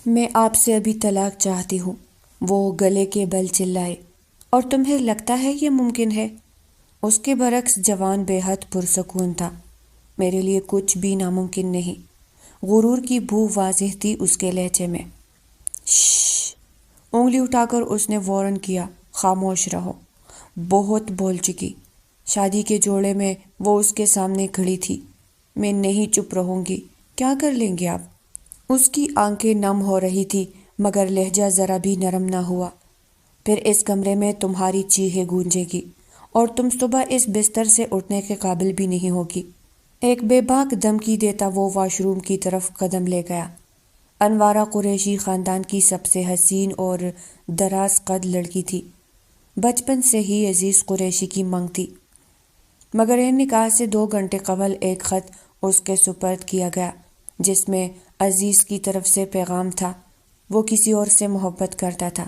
میں آپ سے ابھی طلاق چاہتی ہوں، وہ گلے کے بل چلائے۔ اور تمہیں لگتا ہے یہ ممکن ہے؟ اس کے برعکس جوان بے حد پرسکون تھا۔ میرے لیے کچھ بھی ناممکن نہیں۔ غرور کی بو واضح تھی اس کے لہجے میں۔ شش! انگلی اٹھا کر اس نے وارن کیا، خاموش رہو، بہت بول چکی۔ شادی کے جوڑے میں وہ اس کے سامنے کھڑی تھی۔ میں نہیں چپ رہوں گی۔ کیا کر لیں گے آپ؟ اس کی آنکھیں نم ہو رہی تھی مگر لہجہ ذرا بھی نرم نہ ہوا۔ پھر اس کمرے میں تمہاری چیخیں گونجے گی اور تم صبح اس بستر سے اٹھنے کے قابل بھی نہیں ہوگی۔ ایک بے باک دھمکی دیتا وہ واش روم کی طرف قدم لے گیا۔ انوارہ قریشی خاندان کی سب سے حسین اور دراز قد لڑکی تھی۔ بچپن سے ہی عزیز قریشی کی منگ تھی، مگر ان نکاح سے 2 گھنٹے قبل ایک خط اس کے سپرد کیا گیا جس میں عزیز کی طرف سے پیغام تھا۔ وہ کسی اور سے محبت کرتا تھا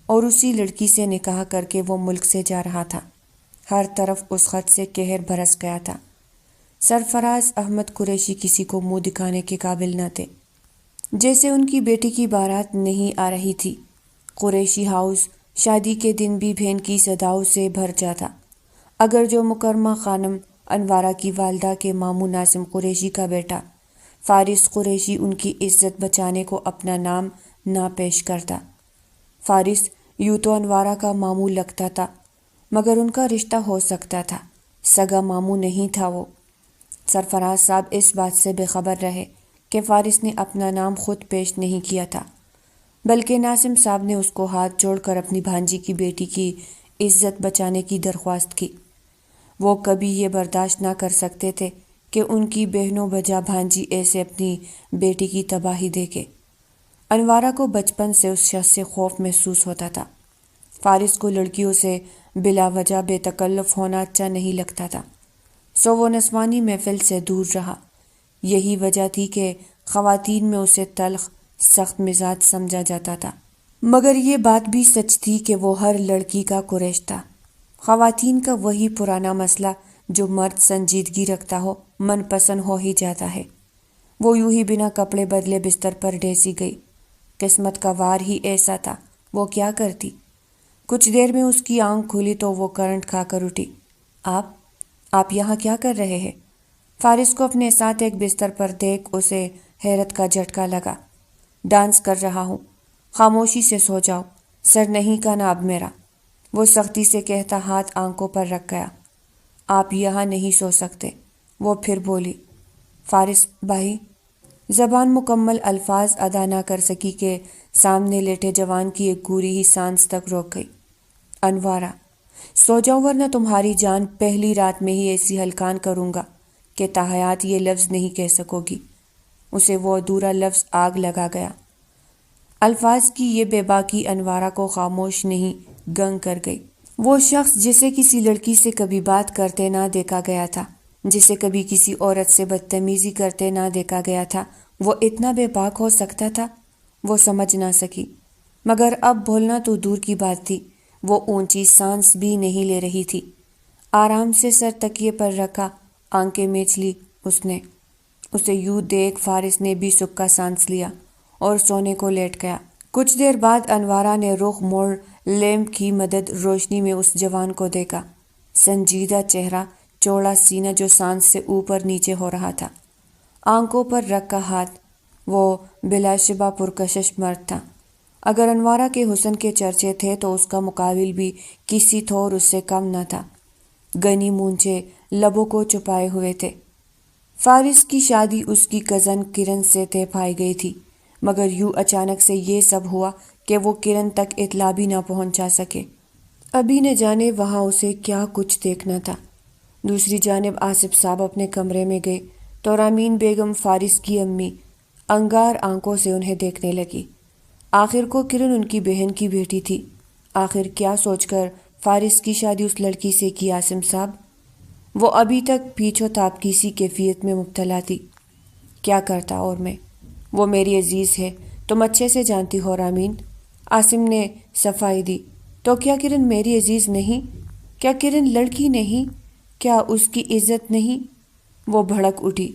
اور اسی لڑکی سے نکاح کر کے وہ ملک سے جا رہا تھا۔ ہر طرف اس خط سے قہر برس گیا تھا۔ سرفراز احمد قریشی کسی کو منہ دکھانے کے قابل نہ تھے، جیسے ان کی بیٹی کی بارات نہیں آ رہی تھی۔ قریشی ہاؤس شادی کے دن بھی بہن کی صداؤں سے بھر جاتا۔ اگر جو مکرمہ خانم انوارہ کی والدہ کے ماموں ناظم قریشی کا بیٹا فارس قریشی ان کی عزت بچانے کو اپنا نام نہ پیش کرتا۔ فارس یوں تو انوارہ کا ماموں لگتا تھا مگر ان کا رشتہ ہو سکتا تھا، سگا ماموں نہیں تھا وہ۔ سرفراز صاحب اس بات سے بے خبر رہے کہ فارس نے اپنا نام خود پیش نہیں کیا تھا، بلکہ ناظم صاحب نے اس کو ہاتھ جوڑ کر اپنی بھانجی کی بیٹی کی عزت بچانے کی درخواست کی۔ وہ کبھی یہ برداشت نہ کر سکتے تھے کہ ان کی بہنوں بجا بھانجی ایسے اپنی بیٹی کی تباہی دیکھے۔ انوارہ کو بچپن سے اس شخص سے خوف محسوس ہوتا تھا۔ فارس کو لڑکیوں سے بلا وجہ بے تکلف ہونا اچھا نہیں لگتا تھا، سو وہ نسوانی محفل سے دور رہا۔ یہی وجہ تھی کہ خواتین میں اسے تلخ، سخت مزاج سمجھا جاتا تھا، مگر یہ بات بھی سچ تھی کہ وہ ہر لڑکی کا قریش تھا۔ خواتین کا وہی پرانا مسئلہ جو مرد سنجیدگی رکھتا ہو من پسند ہو ہی جاتا ہے۔ وہ یوں ہی بنا کپڑے بدلے بستر پر ڈیسی گئی۔ قسمت کا وار ہی ایسا تھا، وہ کیا کرتی؟ کچھ دیر میں اس کی آنکھ کھلی تو وہ کرنٹ کھا کر اٹھی۔ آپ یہاں کیا کر رہے ہیں؟ فارس کو اپنے ساتھ ایک بستر پر دیکھ اسے حیرت کا جھٹکا لگا۔ ڈانس کر رہا ہوں، خاموشی سے سو جاؤ، سر نہیں کھانا اب میرا، وہ سختی سے کہتا ہاتھ آنکھوں پر رکھ گیا۔ آپ یہاں نہیں سو سکتے، وہ پھر بولی۔ فارس بھائی زبان مکمل الفاظ ادا نہ کر سکی کہ سامنے لیٹے جوان کی ایک گوری ہی سانس تک روک گئی۔ انوارہ سو جاؤ ورنہ تمہاری جان پہلی رات میں ہی ایسی ہلکان کروں گا کہ تاحیات یہ لفظ نہیں کہہ سکو گی۔ اسے وہ ادھورا لفظ آگ لگا گیا۔ الفاظ کی یہ بے باکی انوارہ کو خاموش نہیں گنگ کر گئی۔ وہ شخص جسے کسی لڑکی سے کبھی بات کرتے نہ دیکھا گیا تھا، جسے کبھی کسی عورت سے بدتمیزی کرتے نہ دیکھا گیا تھا، وہ اتنا بے باک ہو سکتا تھا؟ وہ سمجھ نہ سکی، مگر اب بھولنا تو دور کی بات تھی، وہ اونچی سانس بھی نہیں لے رہی تھی۔ آرام سے سر تکیے پر رکھا، آنکھیں میچ لی اس نے۔ اسے یوں دیکھ فارس نے بھی سکا سانس لیا اور سونے کو لیٹ گیا۔ کچھ دیر بعد انوارہ نے رخ موڑ لیمپ کی مدد روشنی میں اس جوان کو دیکھا۔ سنجیدہ چہرہ، چوڑا سینہ جو سانس سے اوپر نیچے ہو رہا تھا، آنکھوں پر رکھا ہاتھ، وہ بلا شبہ پرکشش مرد تھا۔ اگر انوارہ کے حسن کے چرچے تھے تو اس کا مقابل بھی کسی طور اس سے کم نہ تھا۔ گنی مونچھیں لبوں کو چھپائے ہوئے تھے۔ فارس کی شادی اس کی کزن کرن سے طے پائی گئی تھی، مگر یوں اچانک سے یہ سب ہوا کہ وہ کرن تک اطلاع بھی نہ پہنچا سکے۔ ابھی نہ جانے وہاں اسے کیا کچھ دیکھنا تھا۔ دوسری جانب آصف صاحب اپنے کمرے میں گئے تو رامین بیگم فارس کی امی انگار آنکھوں سے انہیں دیکھنے لگی۔ آخر کو کرن ان کی بہن کی بیٹی تھی۔ آخر کیا سوچ کر فارس کی شادی اس لڑکی سے کی عاصم صاحب؟ وہ ابھی تک پیچھو تاپ کی سی کیفیت میں مبتلا تھی۔ کیا کرتا اور میں؟ وہ میری عزیز ہے، تم اچھے سے جانتی ہو رامین، عاصم نے صفائی دی۔ تو کیا کرن میری عزیز نہیں؟ کیا کرن لڑکی نہیں؟ کیا اس کی عزت نہیں؟ وہ بھڑک اٹھی۔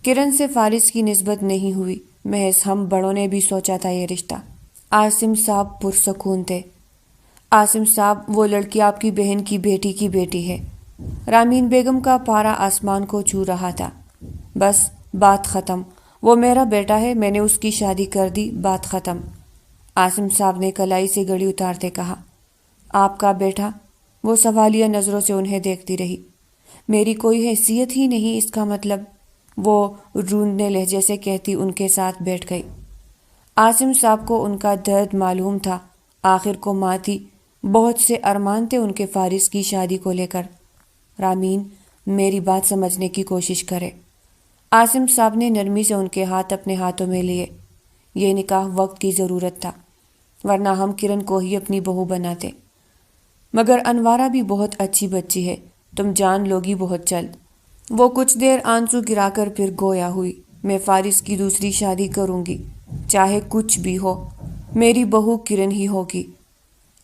کرن سے فارس کی نسبت نہیں ہوئی، محض ہم بڑوں نے بھی سوچا تھا یہ رشتہ۔ عاصم صاحب پرسکون تھے۔ عاصم صاحب، وہ لڑکی آپ کی بہن کی بیٹی ہے۔ رامین بیگم کا پارا آسمان کو چھو رہا تھا۔ بس بات ختم، وہ میرا بیٹا ہے، میں نے اس کی شادی کر دی، بات ختم۔ عاصم صاحب نے کلائی سے گھڑی اتارتے کہا۔ آپ کا بیٹا؟ وہ سوالیہ نظروں سے انہیں دیکھتی رہی۔ میری کوئی حیثیت ہی نہیں، اس کا مطلب؟ وہ روندنے لہجے سے کہتی ان کے ساتھ بیٹھ گئی۔ عاصم صاحب کو ان کا درد معلوم تھا، آخر کو ماں تھی، بہت سے ارمان تھے ان کے فارس کی شادی کو لے کر۔ رامین، میری بات سمجھنے کی کوشش کرے۔ عاصم صاحب نے نرمی سے ان کے ہاتھ اپنے ہاتھوں میں لیے۔ یہ نکاح وقت کی ضرورت تھا، ورنہ ہم کرن کو ہی اپنی بہو بناتے۔ مگر انوارہ بھی بہت اچھی بچی ہے، تم جان لوگی بہت جلد۔ وہ کچھ دیر آنسو گرا کر پھر گویا ہوئی۔ میں فارس کی دوسری شادی کروں گی، چاہے کچھ بھی ہو، میری بہو کرن ہی ہوگی۔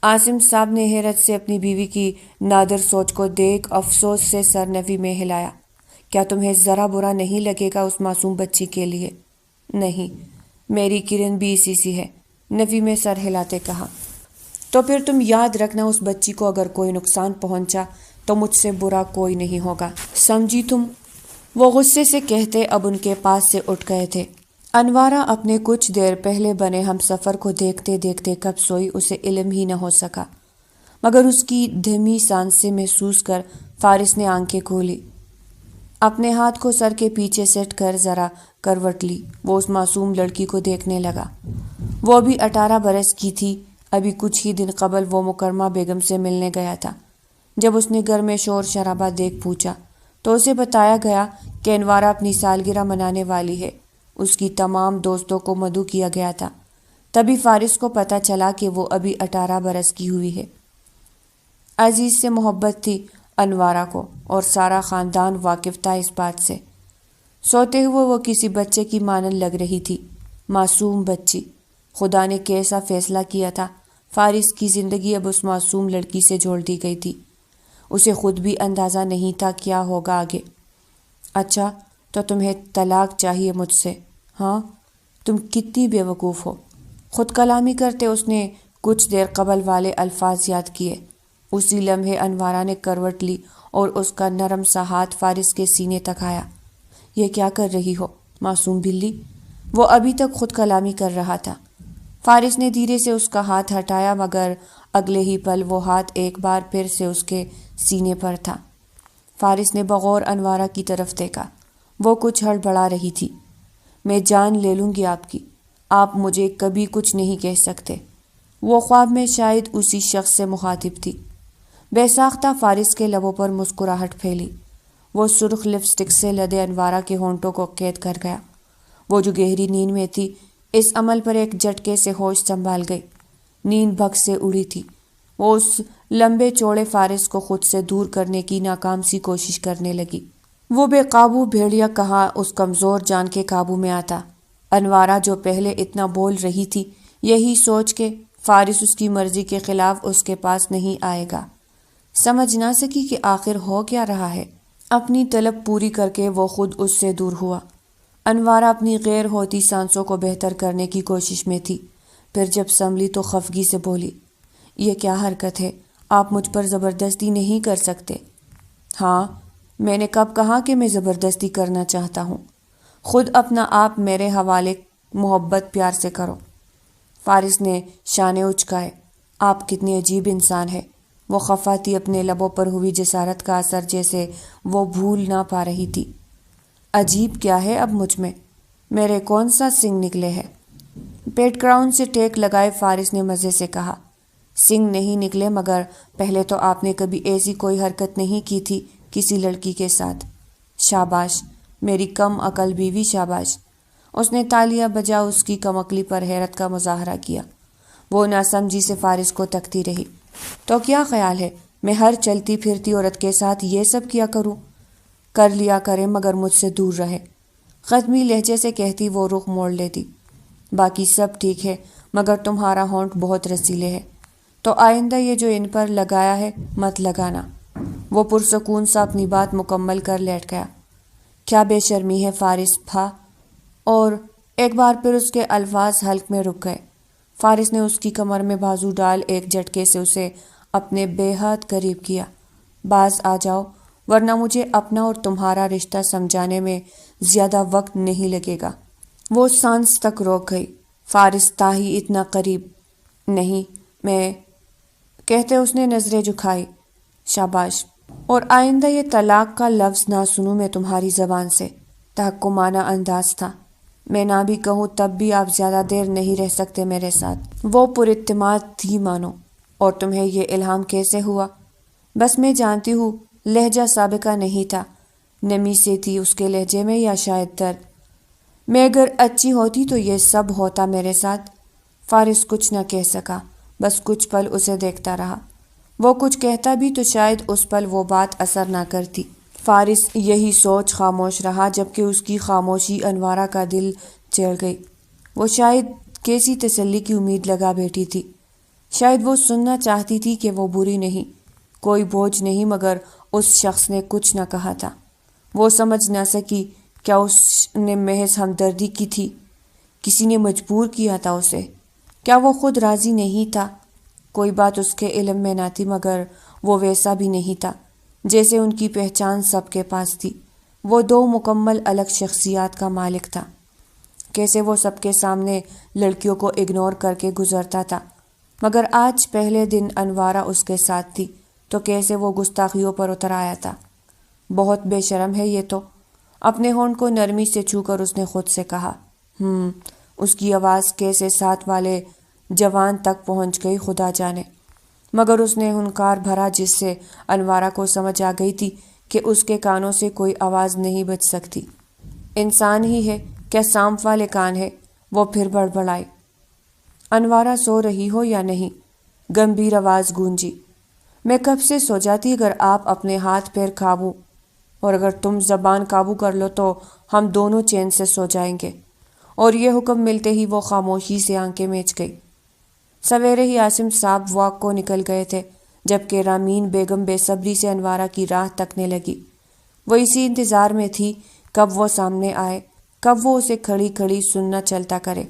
عاصم صاحب نے حیرت سے اپنی بیوی کی نادر سوچ کو دیکھ افسوس سے سر نفی میں ہلایا۔ کیا تمہیں ذرا برا نہیں لگے گا اس معصوم بچی کے لیے؟ نہیں، میری کرن بھی اسی سی ہے، نفی میں سر ہلاتے کہا۔ تو پھر تم یاد رکھنا، اس بچی کو اگر کوئی نقصان پہنچا تو مجھ سے برا کوئی نہیں ہوگا، سمجھی تم؟ وہ غصے سے کہتے اب ان کے پاس سے اٹھ گئے تھے۔ انوارہ اپنے کچھ دیر پہلے بنے ہم سفر کو دیکھتے دیکھتے کب سوئی اسے علم ہی نہ ہو سکا، مگر اس کی دھیمی سانس سے محسوس کر فارس نے آنکھیں کھولی، اپنے ہاتھ کو سر کے پیچھے سیٹ کر ذرا کروٹ لی۔ وہ اس معصوم لڑکی کو دیکھنے لگا۔ وہ ابھی 18 برس کی تھی، ابھی کچھ ہی دن قبل وہ مکرمہ بیگم سے ملنے گیا تھا۔ جب اس نے گھر میں شور شرابہ دیکھ پوچھا تو اسے بتایا گیا کہ انوارہ اپنی سالگرہ منانے والی ہے، اس کی تمام دوستوں کو مدعو کیا گیا تھا۔ تبھی فارس کو پتہ چلا کہ وہ ابھی 18 برس کی ہوئی ہے۔ عزیز سے محبت تھی انوارہ کو، اور سارا خاندان واقف تھا اس بات سے۔ سوتے ہوئے وہ کسی بچے کی مانند لگ رہی تھی، معصوم بچی۔ خدا نے کیسا فیصلہ کیا تھا، فارس کی زندگی اب اس معصوم لڑکی سے جوڑ دی گئی تھی۔ اسے خود بھی اندازہ نہیں تھا کیا ہوگا آگے۔ اچھا، تو تمہیں طلاق چاہیے مجھ سے؟ ہاں، تم کتنی بے وقوف ہو۔ خود کلامی کرتے اس نے کچھ دیر قبل والے الفاظ یاد کیے۔ اسی لمحے انوارہ نے کروٹ لی اور اس کا نرم سا ہاتھ فارس کے سینے تک آیا۔ یہ کیا کر رہی ہو معصوم بلی؟ وہ ابھی تک خود کلامی کر رہا تھا۔ فارس نے دھیرے سے اس کا ہاتھ ہٹایا، مگر اگلے ہی پل وہ ہاتھ ایک بار پھر سے اس کے سینے پر تھا۔ فارس نے بغور انوارہ کی طرف دیکھا، وہ کچھ ہڑبڑا رہی تھی۔ میں جان لے لوں گی آپ کی، آپ مجھے کبھی کچھ نہیں کہہ سکتے۔ وہ خواب میں شاید اسی شخص سے مخاطب تھی۔ بے ساختہ فارس کے لبوں پر مسکراہٹ پھیلی۔ وہ سرخ لپسٹک سے لدے انوارہ کے ہونٹوں کو قید کر گیا۔ وہ جو گہری نیند میں تھی، اس عمل پر ایک جھٹکے سے ہوش سنبھال گئی۔ نیند بھگ سے اڑی تھی۔ وہ اس لمبے چوڑے فارس کو خود سے دور کرنے کی ناکام سی کوشش کرنے لگی۔ وہ بے قابو بھیڑیا کہاں اس کمزور جان کے قابو میں آتا۔ انوارہ جو پہلے اتنا بول رہی تھی، یہی سوچ کے فارس اس کی مرضی کے خلاف اس کے پاس نہیں آئے گا۔ سمجھ نہ سکی کہ آخر ہو کیا رہا ہے۔ اپنی طلب پوری کر کے وہ خود اس سے دور ہوا۔ انوارہ اپنی غیر ہوتی سانسوں کو بہتر کرنے کی کوشش میں تھی۔ پھر جب سنبھلی تو خفگی سے بولی، یہ کیا حرکت ہے؟ آپ مجھ پر زبردستی نہیں کر سکتے۔ ہاں، میں نے کب کہا کہ میں زبردستی کرنا چاہتا ہوں؟ خود اپنا آپ میرے حوالے محبت پیار سے کرو۔ فارس نے شانے اچکائے۔ آپ کتنی عجیب انسان ہے۔ وہ خفا تھی، اپنے لبوں پر ہوئی جسارت کا اثر جیسے وہ بھول نہ پا رہی تھی۔ عجیب کیا ہے اب مجھ میں؟ میرے کون سا سنگ نکلے ہے؟ پیٹ گراؤنڈ سے ٹیک لگائے فارس نے مزے سے کہا۔ سنگ نہیں نکلے، مگر پہلے تو آپ نے کبھی ایسی کوئی حرکت نہیں کی تھی کسی لڑکی کے ساتھ۔ شاباش میری کم عقل بیوی، شاباش۔ اس نے تالیاں بجا اس کی کم عقلی پر حیرت کا مظاہرہ کیا۔ وہ ناسمجھی سے فارس کو تکتی رہی۔ تو کیا خیال ہے میں ہر چلتی پھرتی عورت کے ساتھ یہ سب کیا کروں؟ کر لیا کرے، مگر مجھ سے دور رہے۔ ختمی لہجے سے کہتی وہ رخ موڑ لیتی۔ باقی سب ٹھیک ہے، مگر تمہارا ہونٹ بہت رسیلے ہے، تو آئندہ یہ جو ان پر لگایا ہے مت لگانا۔ وہ پرسکون سا اپنی بات مکمل کر لیٹ گیا۔ کیا بے شرمی ہے فارس بھا، اور ایک بار پھر اس کے الفاظ حلق میں رک گئے۔ فارس نے اس کی کمر میں بازو ڈال ایک جھٹکے سے اسے اپنے بے حد قریب کیا۔ باز آ جاؤ ورنہ مجھے اپنا اور تمہارا رشتہ سمجھانے میں زیادہ وقت نہیں لگے گا۔ وہ سانس تک روک گئی۔ فارس تاہی اتنا قریب نہیں، میں کہتے اس نے نظریں جھکائی۔ شاباش، اور آئندہ یہ طلاق کا لفظ نہ سنوں میں تمہاری زبان سے۔ تحکمانہ انداز تھا۔ میں نہ بھی کہوں تب بھی آپ زیادہ دیر نہیں رہ سکتے میرے ساتھ۔ وہ پراعتماد تھی مانو۔ اور تمہیں یہ الہام کیسے ہوا؟ بس میں جانتی ہوں، لہجہ سابقہ نہیں تھا، نمی سے تھی اس کے لہجے میں، یا شاید درد۔ میں اگر اچھی ہوتی تو یہ سب ہوتا میرے ساتھ۔ فارس کچھ نہ کہہ سکا، بس کچھ پل اسے دیکھتا رہا۔ وہ کچھ کہتا بھی تو شاید اس پل وہ بات اثر نہ کرتی۔ فارس یہی سوچ خاموش رہا، جبکہ اس کی خاموشی انوارہ کا دل چڑھ گئی۔ وہ شاید کیسی تسلی کی امید لگا بیٹھی تھی۔ شاید وہ سننا چاہتی تھی کہ وہ بری نہیں، کوئی بوجھ نہیں، مگر اس شخص نے کچھ نہ کہا تھا۔ وہ سمجھ نہ سکی، کیا اس نے محض ہمدردی کی تھی؟ کسی نے مجبور کیا تھا اسے؟ کیا وہ خود راضی نہیں تھا؟ کوئی بات اس کے علم میں نہ تھی، مگر وہ ویسا بھی نہیں تھا جیسے ان کی پہچان سب کے پاس تھی۔ وہ دو مکمل الگ شخصیات کا مالک تھا۔ کیسے وہ سب کے سامنے لڑکیوں کو اگنور کر کے گزرتا تھا، مگر آج پہلے دن انوارہ اس کے ساتھ تھی تو کیسے وہ گستاخیوں پر اتر آیا تھا۔ بہت بے شرم ہے یہ تو۔ اپنے ہونٹ کو نرمی سے چھو کر اس نے خود سے کہا۔ اس کی آواز کیسے ساتھ والے جوان تک پہنچ گئی خدا جانے، مگر اس نے ہنکار بھرا جس سے انوارہ کو سمجھ آ گئی تھی کہ اس کے کانوں سے کوئی آواز نہیں بچ سکتی۔ انسان ہی ہے، کیا سانپ والے کان ہے؟ وہ پھر بڑبڑائی۔ انوارہ سو رہی ہو یا نہیں؟ گمبھیر آواز گونجی۔ میں کب سے سو جاتی اگر آپ اپنے ہاتھ پیر قابو، اور اگر تم زبان قابو کر لو تو ہم دونوں چین سے سو جائیں گے۔ اور یہ حکم ملتے ہی وہ خاموشی سے آنکھیں میچ گئی۔ سویرے ہی عاصم صاحب واک کو نکل گئے تھے، جبکہ رامین بیگم بے صبری سے انوارہ کی راہ تکنے لگی۔ وہ اسی انتظار میں تھی کب وہ سامنے آئے، کب وہ اسے کھڑی کھڑی سننا چلتا کرے،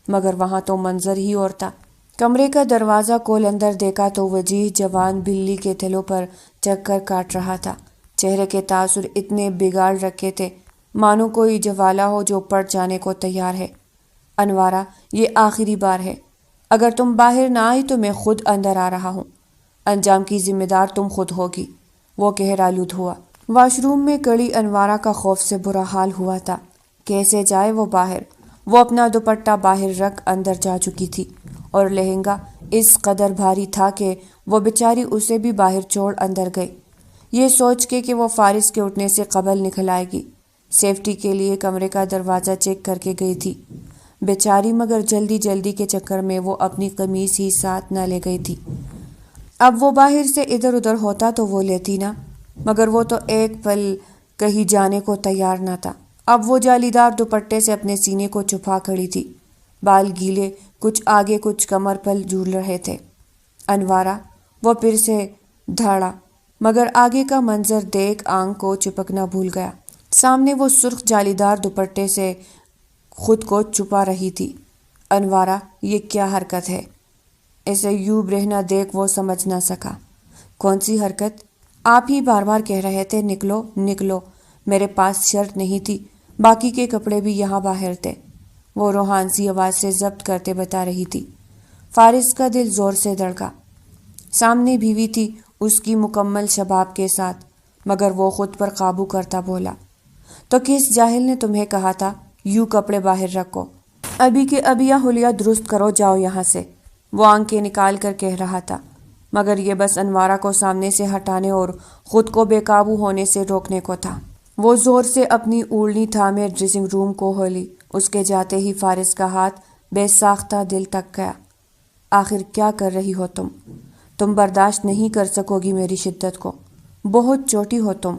مگر وہاں تو منظر ہی اور تھا۔ کمرے کا دروازہ کھول اندر دیکھا تو وجیح جوان بلی کے تھلوں پر چکر کاٹ رہا تھا۔ چہرے کے تاثر اتنے بگاڑ رکھے تھے مانو کوئی جوالا ہو جو پڑ جانے کو تیار ہے۔ انوارہ، یہ آخری بار ہے، اگر تم باہر نہ آئی تو میں خود اندر آ رہا ہوں۔ انجام کی ذمہ دار تم خود ہوگی۔ وہ کہہ آلود ہوا۔ واش روم میں کڑی انوارہ کا خوف سے برا حال ہوا تھا۔ کیسے جائے وہ باہر؟ وہ اپنا دوپٹہ باہر رکھ اندر جا چکی تھی، اور لہنگا اس قدر بھاری تھا کہ وہ بیچاری اسے بھی باہر چھوڑ اندر گئی، یہ سوچ کے کہ وہ فارس کے اٹھنے سے قبل نکل آئے گی۔ سیفٹی کے لیے کمرے کا دروازہ چیک کر کے گئی تھی بیچاری، مگر جلدی جلدی کے چکر میں وہ اپنی قمیص ہی ساتھ نہ لے گئی تھی۔ اب وہ باہر سے ادھر ادھر ہوتا تو وہ لیتی نہ، مگر وہ تو ایک پل کہیں جانے کو تیار نہ تھا۔ اب وہ جالیدار دوپٹے سے اپنے سینے کو چھپا کھڑی تھی، بال گیلے، کچھ آگے کچھ کمر پر جھول رہے تھے۔ انوارہ، وہ پھر سے دھاڑا، مگر آگے کا منظر دیکھ آنکھ کو چپکنا بھول گیا۔ سامنے وہ سرخ جالیدار دوپٹے سے خود کو چھپا رہی تھی۔ انوارہ، یہ کیا حرکت ہے؟ اسے یوں رہنا دیکھ وہ سمجھ نہ سکا۔ کون سی حرکت؟ آپ ہی بار بار کہہ رہے تھے نکلو نکلو۔ میرے پاس شرٹ نہیں تھی، باقی کے کپڑے بھی یہاں باہر تھے، وہ روحانسی آواز سے ضبط کرتے بتا رہی تھی۔ فارس کا دل زور سے دھڑکا۔ سامنے بیوی تھی اس کی مکمل شباب کے ساتھ، مگر وہ خود پر قابو کرتا بولا، تو کس جاہل نے تمہیں کہا تھا یوں کپڑے باہر رکھو؟ ابھی کے ابھی یہ حلیہ درست کرو، جاؤ یہاں سے۔ وہ آنکھیں نکال کر کہہ رہا تھا، مگر یہ بس انوارہ کو سامنے سے ہٹانے اور خود کو بے قابو ہونے سے روکنے کو تھا۔ وہ زور سے اپنی اوڑھنی تھامے ڈریسنگ روم کو کھولی۔ اس کے جاتے ہی فارس کا ہاتھ بے ساختہ دل تک گیا۔ آخر کیا کر رہی ہو تم برداشت نہیں کر سکو گی میری شدت کو، بہت چوٹی ہو تم۔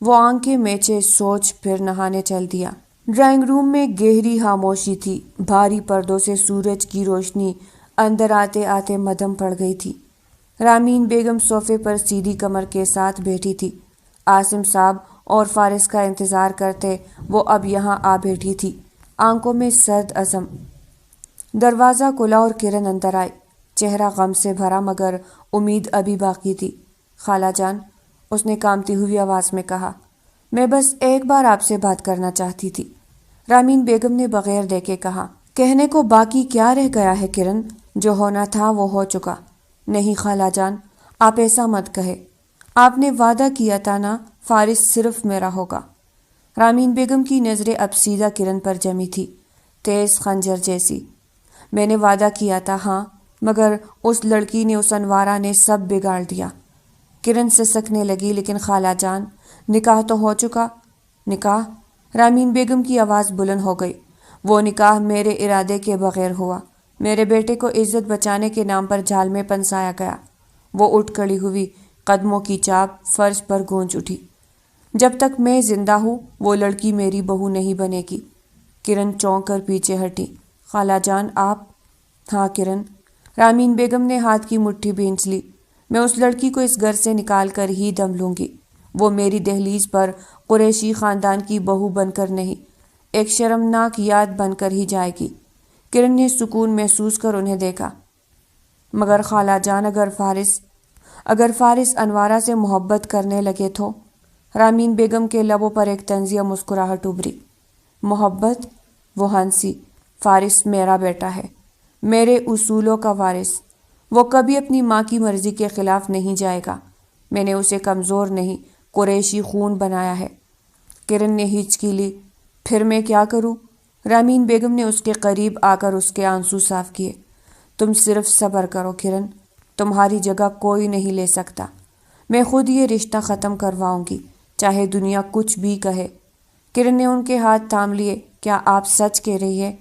وہ آنکھیں میچے سوچ پھر نہانے چل دیا۔ ڈرائنگ روم میں گہری خاموشی تھی، بھاری پردوں سے سورج کی روشنی اندر آتے آتے مدھم پڑ گئی تھی۔ رامین بیگم صوفے پر سیدھی کمر کے ساتھ بیٹھی تھی۔ عاصم صاحب اور فارس کا انتظار کرتے وہ اب یہاں آ بیٹھی تھی۔ آنکھوں میں سرد عزم۔ دروازہ کھلا اور کرن اندر آئی، چہرہ غم سے بھرا مگر امید ابھی باقی تھی۔ خالہ جان، اس نے کانپتی ہوئی آواز میں کہا، میں بس ایک بار آپ سے بات کرنا چاہتی تھی۔ رامین بیگم نے بغیر دیکھے کہا، کہنے کو باقی کیا رہ گیا ہے کرن؟ جو ہونا تھا وہ ہو چکا۔ نہیں خالہ جان، آپ ایسا مت کہے، آپ نے وعدہ کیا تھا نا فارس صرف میرا ہوگا۔ رامین بیگم کی نظریں اب سیدھا کرن پر جمی تھی، تیز خنجر جیسی۔ میں نے وعدہ کیا تھا ہاں، مگر اس لڑکی نے، اس انوارہ نے سب بگاڑ دیا۔ کرن سسکنے لگی، لیکن خالہ جان، نکاح تو ہو چکا۔ نکاح؟ رامین بیگم کی آواز بلند ہو گئی۔ وہ نکاح میرے ارادے کے بغیر ہوا۔ میرے بیٹے کو عزت بچانے کے نام پر جال میں پھنسایا گیا۔ وہ اٹھ کھڑی ہوئی، قدموں کی چاپ فرش پر گونج اٹھی۔ جب تک میں زندہ ہوں وہ لڑکی میری بہو نہیں بنے گی۔ کرن چونک کر پیچھے ہٹی۔ خالہ جان آپ؟ ہاں کرن۔ رامین بیگم نے ہاتھ کی مٹھی بھینچ لی۔ میں اس لڑکی کو اس گھر سے نکال کر ہی دم لوں گی۔ وہ میری دہلیز پر قریشی خاندان کی بہو بن کر نہیں، ایک شرمناک یاد بن کر ہی جائے گی۔ کرن نے سکون محسوس کر انہیں دیکھا۔ مگر خالہ جان، اگر فارس انوارہ سے محبت کرنے لگے تو؟ رامین بیگم کے لبوں پر ایک طنزیہ مسکراہٹ ابھری۔ محبت؟ وہ ہنسی۔ فارس میرا بیٹا ہے، میرے اصولوں کا وارث۔ وہ کبھی اپنی ماں کی مرضی کے خلاف نہیں جائے گا۔ میں نے اسے کمزور نہیں، قریشی خون بنایا ہے۔ کرن نے ہچکی لی۔ پھر میں کیا کروں؟ رامین بیگم نے اس کے قریب آ کر اس کے آنسو صاف کیے۔ تم صرف صبر کرو کرن، تمہاری جگہ کوئی نہیں لے سکتا۔ میں خود یہ رشتہ ختم کرواؤں گی، چاہے دنیا کچھ بھی کہے۔ کرن نے ان کے ہاتھ تھام لیے۔ کیا آپ سچ کہہ رہی ہے؟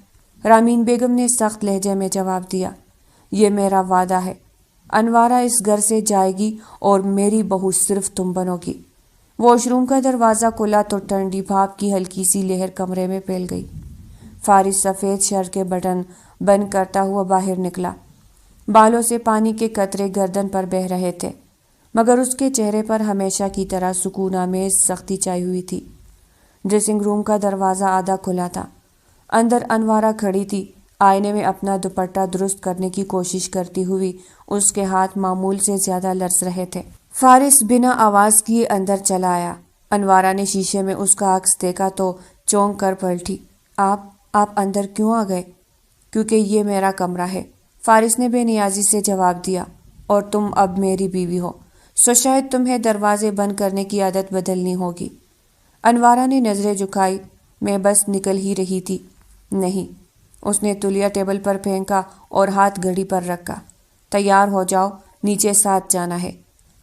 رامین بیگم نے سخت لہجے میں جواب دیا۔ یہ میرا وعدہ ہے۔ انوارہ اس گھر سے جائے گی اور میری بہو صرف تم بنو گی۔ واش روم کا دروازہ کھلا تو ٹھنڈی بھاپ کی ہلکی سی لہر کمرے میں پھیل گئی۔ فارس سفید شرٹ کے بٹن بند کرتا ہوا باہر نکلا۔ بالوں سے پانی کے قطرے گردن پر بہہ رہے تھے، مگر اس کے چہرے پر ہمیشہ کی طرح سکون آمیز سختی چھائی ہوئی تھی۔ ڈریسنگ روم کا دروازہ آدھا کھلا تھا۔ اندر انوارہ کھڑی تھی، آئینے میں اپنا دوپٹہ درست کرنے کی کوشش کرتی ہوئی۔ اس کے ہاتھ معمول سے زیادہ لرز رہے تھے۔ فارس بنا آواز کیے اندر چلا آیا۔ انوارہ نے شیشے میں اس کا عکس دیکھا تو چونک کر پلٹی۔ آپ اندر کیوں آ گئے؟ کیونکہ یہ میرا کمرہ ہے، فارس نے بے نیازی سے جواب دیا، اور تم اب میری بیوی ہو، سو شاید تمہیں دروازے بند کرنے کی عادت بدلنی ہوگی۔ انوارہ نے نظریں جھکائی۔ میں بس نکل ہی رہی تھی۔ نہیں، اس نے تولیہ ٹیبل پر پھینکا اور ہاتھ گھڑی پر رکھا۔ تیار ہو جاؤ، نیچے ساتھ جانا ہے۔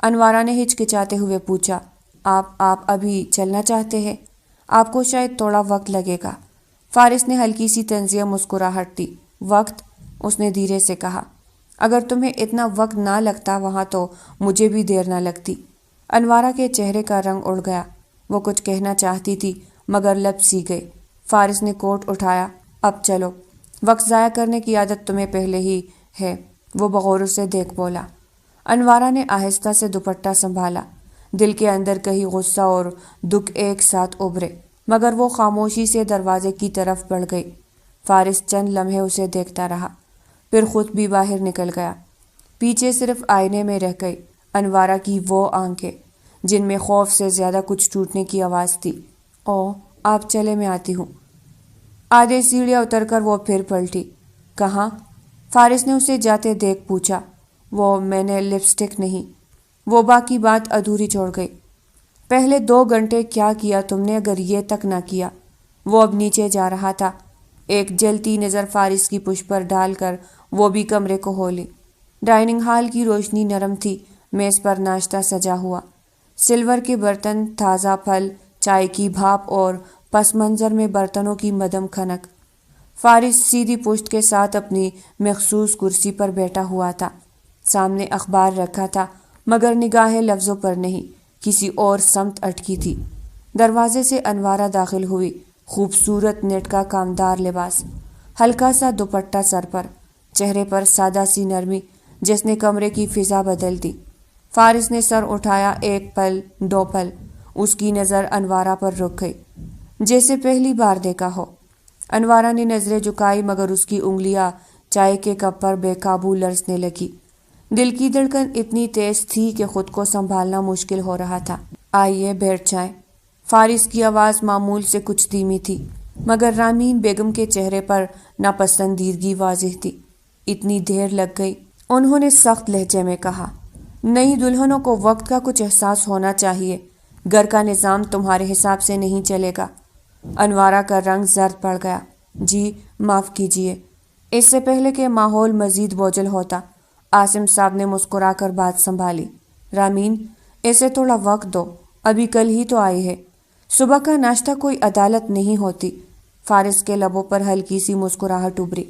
انوارہ نے ہچکچاتے ہوئے پوچھا، آپ ابھی چلنا چاہتے ہیں؟ آپ کو شاید تھوڑا وقت لگے گا۔ فارس نے ہلکی سی طنزیہ مسکراہٹ دی۔ وقت؟ اس نے دھیرے سے کہا، اگر تمہیں اتنا وقت نہ لگتا وہاں تو مجھے بھی دیر نہ لگتی۔ انوارہ کے چہرے کا رنگ اڑ گیا۔ وہ کچھ کہنا چاہتی تھی مگر لب سی گئی۔ فارس نے کوٹ اٹھایا۔ اب چلو، وقت ضائع کرنے کی عادت تمہیں پہلے ہی ہے، وہ بغور سے دیکھ بولا۔ انوارہ نے آہستہ سے دوپٹہ سنبھالا۔ دل کے اندر کہیں غصہ اور دکھ ایک ساتھ ابھرے، مگر وہ خاموشی سے دروازے کی طرف بڑھ گئی۔ فارس چند لمحے اسے دیکھتا رہا، پھر خود بھی باہر نکل گیا۔ پیچھے صرف آئینے میں رہ گئی انوارہ کی وہ آنکھیں جن میں خوف سے زیادہ کچھ ٹوٹنے کی آواز تھی۔ او، آپ چلے، میں آتی ہوں۔ آدھے سیڑھیاں اتر کر وہ پھر پلٹی۔ کہاں؟ فارس نے اسے جاتے دیکھ پوچھا۔ میں نے لپسٹک نہیں۔ وہ باقی بات ادھوری چھوڑ گئی۔ پہلے 2 گھنٹے کیا کیا تم نے اگر یہ تک نہ کیا؟ وہ اب نیچے جا رہا تھا۔ ایک جلتی نظر فارس کی پشت پر ڈال کر وہ بھی کمرے کو ہو لی۔ ڈائننگ ہال کی روشنی نرم تھی، میز پر ناشتہ سجا ہوا، سلور کے برتن، تازہ پھل، چائے کی بھاپ اور پس منظر میں برتنوں کی مدھم کھنک۔ فارس سیدھی پشت کے ساتھ اپنی مخصوص کرسی پر بیٹھا ہوا تھا۔ سامنے اخبار رکھا تھا، مگر نگاہیں لفظوں پر نہیں، کسی اور سمت اٹکی تھی۔ دروازے سے انوارہ داخل ہوئی، خوبصورت نیٹ کا کامدار لباس، ہلکا سا دوپٹہ سر پر، چہرے پر سادہ سی نرمی جس نے کمرے کی فضا بدل دی۔ فارس نے سر اٹھایا۔ 1 پل، 2 پل، اس کی نظر انوارہ پر رک گئی، جیسے پہلی بار دیکھا ہو۔ انوارہ نے نظریں جھکائی مگر اس کی انگلیاں چائے کے کپ پر بے قابو لرزنے لگی۔ دل کی دھڑکن اتنی تیز تھی کہ خود کو سنبھالنا مشکل ہو رہا تھا۔ آئیے بیٹھ جائیں۔ فارس کی آواز معمول سے کچھ دھیمی تھی مگر رامین بیگم کے چہرے پر ناپسندیدگی واضح تھی۔ اتنی دیر لگ گئی، انہوں نے سخت لہجے میں کہا۔ نئی دلہنوں کو وقت کا کچھ احساس ہونا چاہیے، گھر کا نظام تمہارے حساب سے نہیں چلے گا۔ انوارہ کا رنگ زرد پڑ گیا۔ جی معاف کیجیے۔ اس سے پہلے کہ ماحول مزید بوجھل ہوتا، عاصم صاحب نے مسکرا کر بات سنبھالی۔ رامین، اسے تھوڑا وقت دو، ابھی کل ہی تو آئی ہے۔ صبح کا ناشتہ کوئی عدالت نہیں ہوتی۔ فارس کے لبوں پر ہلکی سی مسکراہٹ ابھری۔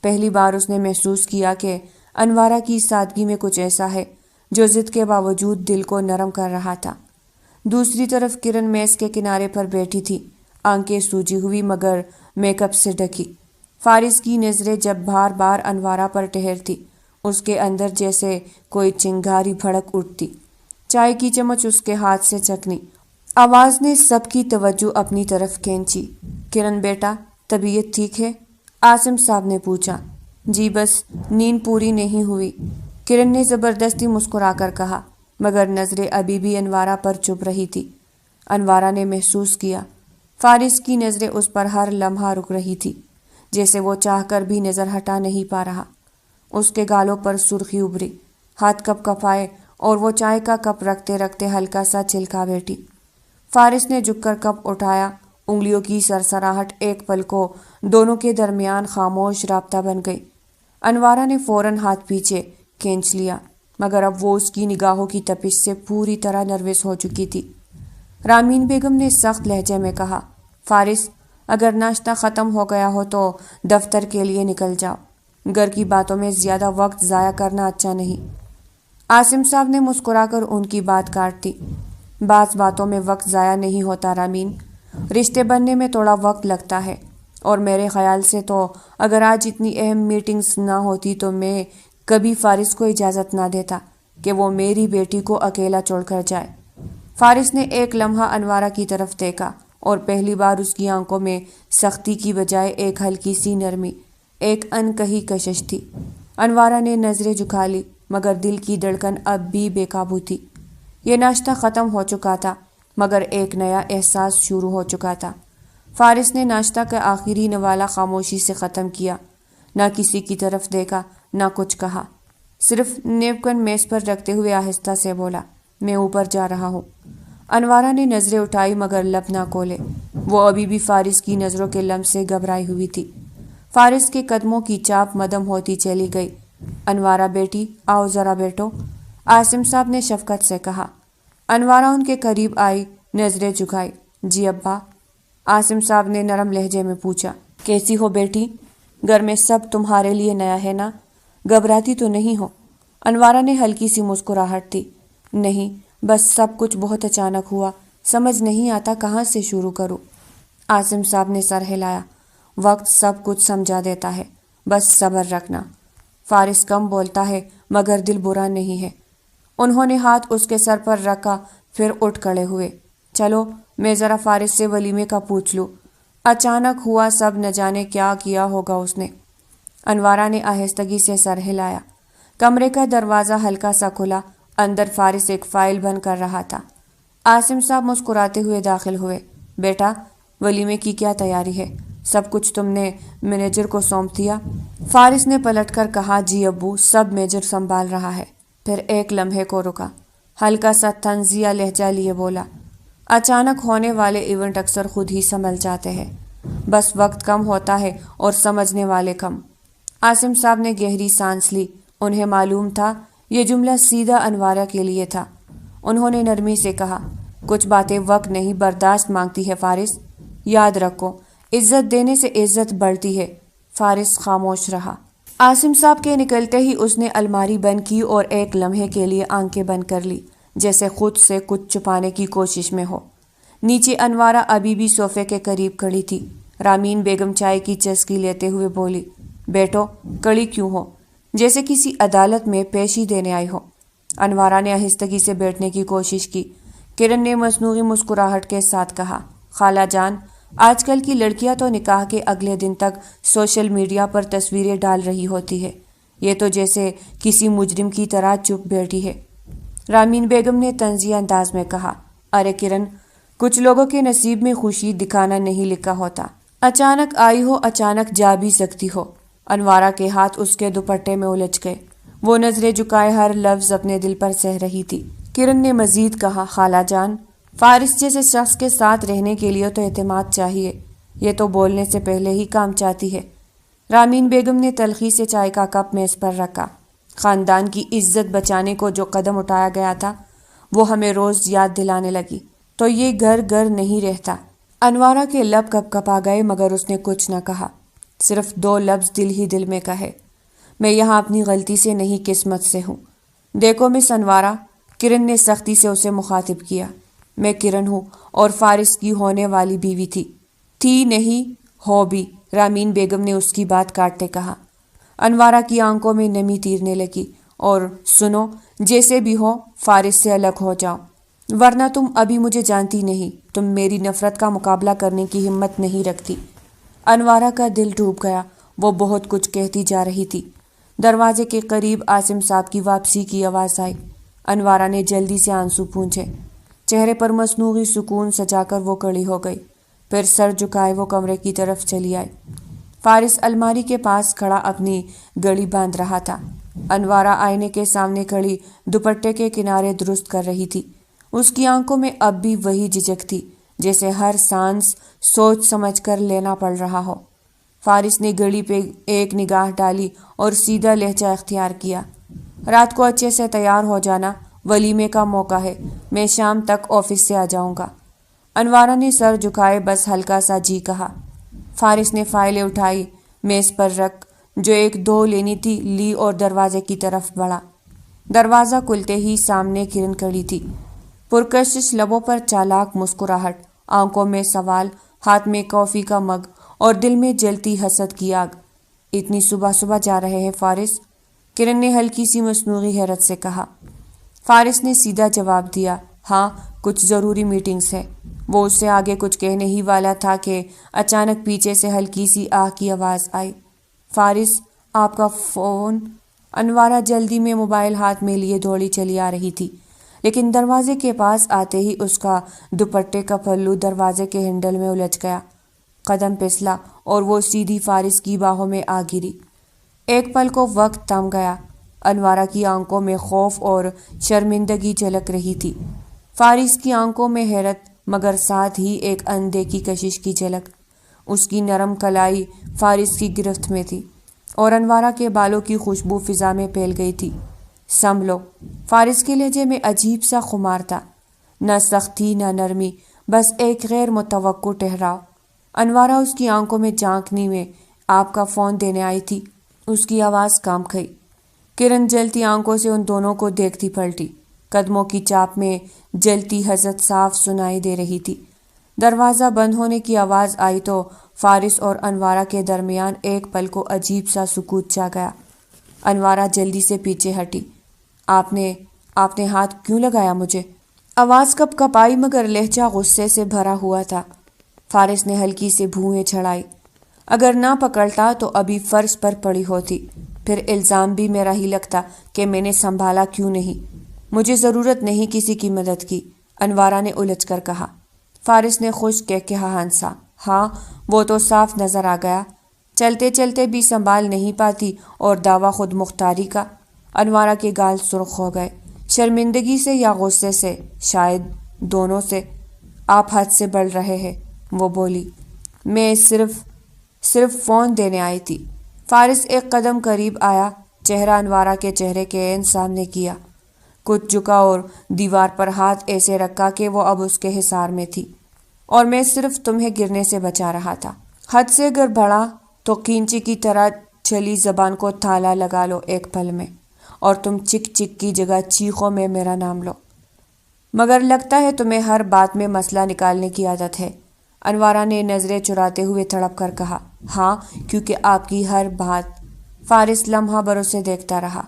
پہلی بار اس نے محسوس کیا کہ انوارہ کی سادگی میں کچھ ایسا ہے جو ضد کے باوجود دل کو نرم کر رہا تھا۔ دوسری طرف کرن میز کے کنارے پر بیٹھی تھی، آنکھیں سوجی ہوئی مگر میک اپ سے ڈھکی۔ فارس کی نظریں جب بار بار انوارہ پر ٹہرتی، اس کے اندر جیسے کوئی چنگاری بھڑک اٹھتی۔ چائے کی چمچ اس کے ہاتھ سے چکنی۔ آواز نے سب کی توجہ اپنی طرف کھینچی۔ کرن بیٹا، طبیعت ٹھیک ہے؟ عاصم صاحب نے پوچھا۔ جی بس نیند پوری نہیں ہوئی، کرن نے زبردستی مسکرا کر کہا مگر نظریں ابھی بھی انوارہ پر چپ رہی تھی۔ انوارہ نے محسوس کیا فارس کی نظریں اس پر ہر لمحہ رک رہی تھی، جیسے وہ چاہ کر بھی نظر ہٹا نہیں پا رہا۔ اس کے گالوں پر سرخی ابھری، ہاتھ کپ کپائے اور وہ چائے کا کپ رکھتے رکھتے ہلکا سا چلکا بیٹھی۔ فارس نے جھک کر کپ اٹھایا، انگلیوں کی سرسراہٹ ایک پل کو دونوں کے درمیان خاموش رابطہ بن گئی۔ انوارہ نے فوراً ہاتھ پیچھے کھینچ لیا مگر اب وہ اس کی نگاہوں کی تپش سے پوری طرح نروس ہو چکی تھی۔ رامین بیگم نے سخت لہجے میں کہا، فارس، اگر ناشتہ ختم ہو گیا ہو تو دفتر کے لیے نکل جاؤ، گھر کی باتوں میں زیادہ وقت ضائع کرنا اچھا نہیں۔ عاصم صاحب نے مسکرا کر ان کی بات کاٹ دی۔ بعض باتوں میں وقت ضائع نہیں ہوتا رامین، رشتے بننے میں تھوڑا وقت لگتا ہے، اور میرے خیال سے تو اگر آج اتنی اہم میٹنگز نہ ہوتی تو میں کبھی فارس کو اجازت نہ دیتا کہ وہ میری بیٹی کو اکیلا چھوڑ کر جائے۔ فارس نے ایک لمحہ انوارہ کی طرف دیکھا اور پہلی بار اس کی آنکھوں میں سختی کی بجائے ایک ہلکی سی نرمی، ایک انکہی کشش تھی۔ انوارہ نے نظریں جھکا لی مگر دل کی دھڑکن اب بھی بے قابو تھی۔ یہ ناشتہ ختم ہو چکا تھا مگر ایک نیا احساس شروع ہو چکا تھا۔ فارس نے ناشتہ کا آخری نوالہ خاموشی سے ختم کیا، نہ کسی کی طرف دیکھا نہ کچھ کہا، صرف نیپکن میز پر رکھتے ہوئے آہستہ سے بولا، میں اوپر جا رہا ہوں۔ انوارہ نے نظریں اٹھائی مگر لب نہ کھولے، وہ ابھی بھی فارس کی نظروں کے لمس سے گھبرائی ہوئی تھی۔ فارس کے قدموں کی چاپ مدھم ہوتی چلی گئی۔ انوارہ بیٹی، آؤ ذرا بیٹھو، عاصم صاحب نے شفقت سے کہا۔ انوارہ ان کے قریب آئی، نظریں جھکائی۔ جی ابا، عاصم صاحب نے نرم لہجے میں پوچھا۔ کیسی ہو بیٹی؟ گھر میں سب تمہارے لیے نیا ہے نا؟ گھبراتی تو نہیں ہو؟ انوارہ نے ہلکی سی مسکراہٹ دی۔ نہیں، بس سب کچھ بہت اچانک ہوا، سمجھ نہیں آتا کہاں سے شروع کروں۔ عاصم صاحب نے سر ہلایا۔ وقت سب کچھ سمجھا دیتا ہے، بس صبر رکھنا۔ فارس کم بولتا ہے مگر دل برا نہیں ہے۔ انہوں نے ہاتھ اس کے سر پر رکھا، پھر اٹھ کھڑے ہوئے۔ چلو میں ذرا فارس سے ولیمے کا پوچھ لوں۔ اچانک ہوا سب نہ جانے کیا کیا ہوگا اس نے۔ انوارہ نے آہستگی سے سر ہلایا۔ کمرے کا دروازہ ہلکا سا کھلا، اندر فارس ایک فائل بند کر رہا تھا۔ عاصم صاحب مسکراتے ہوئے داخل ہوئے۔ بیٹا، ولیمے کی کیا تیاری ہے؟ سب کچھ تم نے مینیجر کو سونپ دیا؟ فارس نے پلٹ کر کہا، جی ابو، سب میجر سنبھال رہا ہے۔ پھر ایک لمحے کو رکا، ہلکا سا طنزیہ لہجہ لیے بولا، اچانک ہونے والے ایونٹ اکثر خود ہی سنبھل جاتے ہیں، بس وقت کم ہوتا ہے اور سمجھنے والے کم۔ عاصم صاحب نے گہری سانس لی، انہیں معلوم تھا یہ جملہ سیدھا انوارہ کے لیے تھا۔ انہوں نے نرمی سے کہا، کچھ باتیں وقت نہیں برداشت مانگتی ہے فارس، یاد رکھو عزت دینے سے عزت بڑھتی ہے۔ فارس خاموش رہا۔ عاصم صاحب کے نکلتے ہی اس نے الماری بند کی اور ایک لمحے کے لیے آنکھیں بند کر لی، جیسے خود سے کچھ چھپانے کی کوشش میں ہو۔ نیچے انوارہ ابھی بھی صوفے کے قریب کھڑی تھی۔ رامین بیگم چائے کی چسکی لیتے ہوئے بولی، بیٹو، کڑی کیوں ہو؟ جیسے کسی عدالت میں پیشی دینے آئی ہو۔ انوارہ نے آہستگی سے بیٹھنے کی کوشش کی۔ کرن نے مصنوعی مسکراہٹ کے ساتھ کہا، خالہ جان، آج کل کی لڑکیاں تو نکاح کے اگلے دن تک سوشل میڈیا پر تصویریں ڈال رہی ہوتی ہے، یہ تو جیسے کسی مجرم کی طرح چپ بیٹھی ہے۔ رامین بیگم نے طنزیہ انداز میں کہا، ارے کرن، کچھ لوگوں کے نصیب میں خوشی دکھانا نہیں لکھا ہوتا، اچانک آئی ہو اچانک جا بھی سکتی ہو۔ انوارہ کے ہاتھ اس کے دوپٹے میں الجھ گئے، وہ نظریں جھکائے ہر لفظ اپنے دل پر سہ رہی تھی۔ کرن نے مزید کہا، خالہ جان، فارس جیسے شخص کے ساتھ رہنے کے لیے تو اعتماد چاہیے، یہ تو بولنے سے پہلے ہی کام چاہتی ہے۔ رامین بیگم نے تلخی سے چائے کا کپ میز پر رکھا، خاندان کی عزت بچانے کو جو قدم اٹھایا گیا تھا وہ ہمیں روز یاد دلانے لگی تو یہ گھر گھر نہیں رہتا۔ انوارہ کے لب کپ کپا گئے مگر اس نے کچھ نہ کہا، صرف دو لفظ دل ہی دل میں کہے، میں یہاں اپنی غلطی سے نہیں قسمت سے ہوں۔ دیکھو مس انوارہ، کرن نے سختی سے اسے مخاطب کیا، میں کرن ہوں اور فارس کی ہونے والی بیوی تھی نہیں ہو بھی، رامین بیگم نے اس کی بات کاٹتے کہا۔ انوارہ کی آنکھوں میں نمی تیرنے لگی، اور سنو، جیسے بھی ہو فارس سے الگ ہو جاؤ، ورنہ تم ابھی مجھے جانتی نہیں، تم میری نفرت کا مقابلہ کرنے کی ہمت نہیں رکھتی۔ انوارہ کا دل ڈوب گیا، وہ بہت کچھ کہتی جا رہی تھی۔ دروازے کے قریب عاصم صاحب کی واپسی کی آواز آئی۔ انوارہ نے جلدی سے آنسو پونچھے، چہرے پر مصنوعی سکون سجا کر وہ کھڑی ہو گئی، پھر سر جھکائے وہ کمرے کی طرف چلی آئی۔ فارس الماری کے پاس کھڑا اپنی گھڑی باندھ رہا تھا۔ انوارہ آئینے کے سامنے کھڑی دوپٹے کے کنارے درست کر رہی تھی، اس کی آنکھوں میں اب بھی وہی جھجک تھی، جیسے ہر سانس سوچ سمجھ کر لینا پڑ رہا ہو۔ فارس نے گھڑی پہ ایک نگاہ ڈالی اور سیدھا لہجہ اختیار کیا، رات کو اچھے سے تیار ہو جانا، ولیمے کا موقع ہے، میں شام تک آفس سے آ جاؤں گا۔ انوارہ نے سر جھکائے بس ہلکا سا جی کہا۔ فارس نے فائلیں اٹھائی، میز پر رکھ جو ایک دو لینی تھی لی اور دروازے کی طرف بڑھا۔ دروازہ کھلتے ہی سامنے کرن کھڑی تھی، پرکشش لبوں پر چالاک مسکراہٹ، آنکھوں میں سوال، ہاتھ میں کافی کا مگ اور دل میں جلتی حسد کی آگ۔ اتنی صبح صبح جا رہے ہیں فارس؟ کرن نے ہلکی سی مصنوعی حیرت سے کہا۔ فارس نے سیدھا جواب دیا، ہاں کچھ ضروری میٹنگز ہے۔ وہ اس سے آگے کچھ کہنے ہی والا تھا کہ اچانک پیچھے سے ہلکی سی آہ کی آواز آئی، فارس آپ کا فون۔ انوارہ جلدی میں موبائل ہاتھ میں لیے دوڑی چلی آ رہی تھی، لیکن دروازے کے پاس آتے ہی اس کا دوپٹے کا پلو دروازے کے ہینڈل میں الجھ گیا، قدم پھسلا اور وہ سیدھی فارس کی باہوں میں آ گری۔ ایک پل کو وقت تھم گیا، انوارہ کی آنکھوں میں خوف اور شرمندگی جھلک رہی تھی، فارس کی آنکھوں میں حیرت مگر ساتھ ہی ایک اندیکھی کشش کی جھلک۔ اس کی نرم کلائی فارس کی گرفت میں تھی اور انوارہ کے بالوں کی خوشبو فضا میں پھیل گئی تھی۔ سنبھلو، فارس کے لہجے میں عجیب سا خمار تھا، نہ سختی نہ نرمی، بس ایک غیر متوقع ٹھہراؤ۔ انوارہ اس کی آنکھوں میں جھانکنے میں، آپ کا فون دینے آئی تھی، اس کی آواز کام کھئی۔ کرن جلتی آنکھوں سے ان دونوں کو دیکھتی پلٹی، قدموں کی چاپ میں جلتی حسد صاف سنائی دے رہی تھی۔ دروازہ بند ہونے کی آواز آئی تو فارس اور انوارہ کے درمیان ایک پل کو عجیب سا سکوت چھا گیا۔ انوارہ جلدی سے پیچھے ہٹی، آپ نے ہاتھ کیوں لگایا مجھے؟ آواز کپ کپائی مگر لہجہ غصے سے بھرا ہوا تھا۔ فارس نے ہلکی سے بھوئیں چھڑائی، اگر نہ پکڑتا تو ابھی فرش پر پڑی ہوتی، پھر الزام بھی میرا ہی لگتا کہ میں نے سنبھالا کیوں نہیں۔ مجھے ضرورت نہیں کسی کی مدد کی، انوارہ نے الجھ کر کہا۔ فارس نے خشک کہہ کے ہنسا، ہاں وہ تو صاف نظر آ گیا، چلتے چلتے بھی سنبھال نہیں پاتی اور دعویٰ خود مختاری کا۔ انوارہ کے گال سرخ ہو گئے، شرمندگی سے یا غصے سے، شاید دونوں سے۔ آپ حد سے بڑھ رہے ہیں، وہ بولی، میں صرف فون دینے آئی تھی۔ فارس ایک قدم قریب آیا، چہرہ انوارہ کے چہرے کے عین سامنے کیا، کچھ جھکا اور دیوار پر ہاتھ ایسے رکھا کہ وہ اب اس کے حصار میں تھی، اور میں صرف تمہیں گرنے سے بچا رہا تھا۔ حد سے گر بڑھا تو کینچی کی طرح چلی زبان کو تھالا لگا لو ایک پل میں، اور تم چک چک کی جگہ چیخوں میں میرا نام لو۔ مگر لگتا ہے تمہیں ہر بات میں مسئلہ نکالنے کی عادت ہے، انوارہ نے نظریں چراتے ہوئے تڑپ کر کہا۔ ہاں، کیونکہ آپ کی ہر بات۔ فارس لمحہ بھر اسے دیکھتا رہا،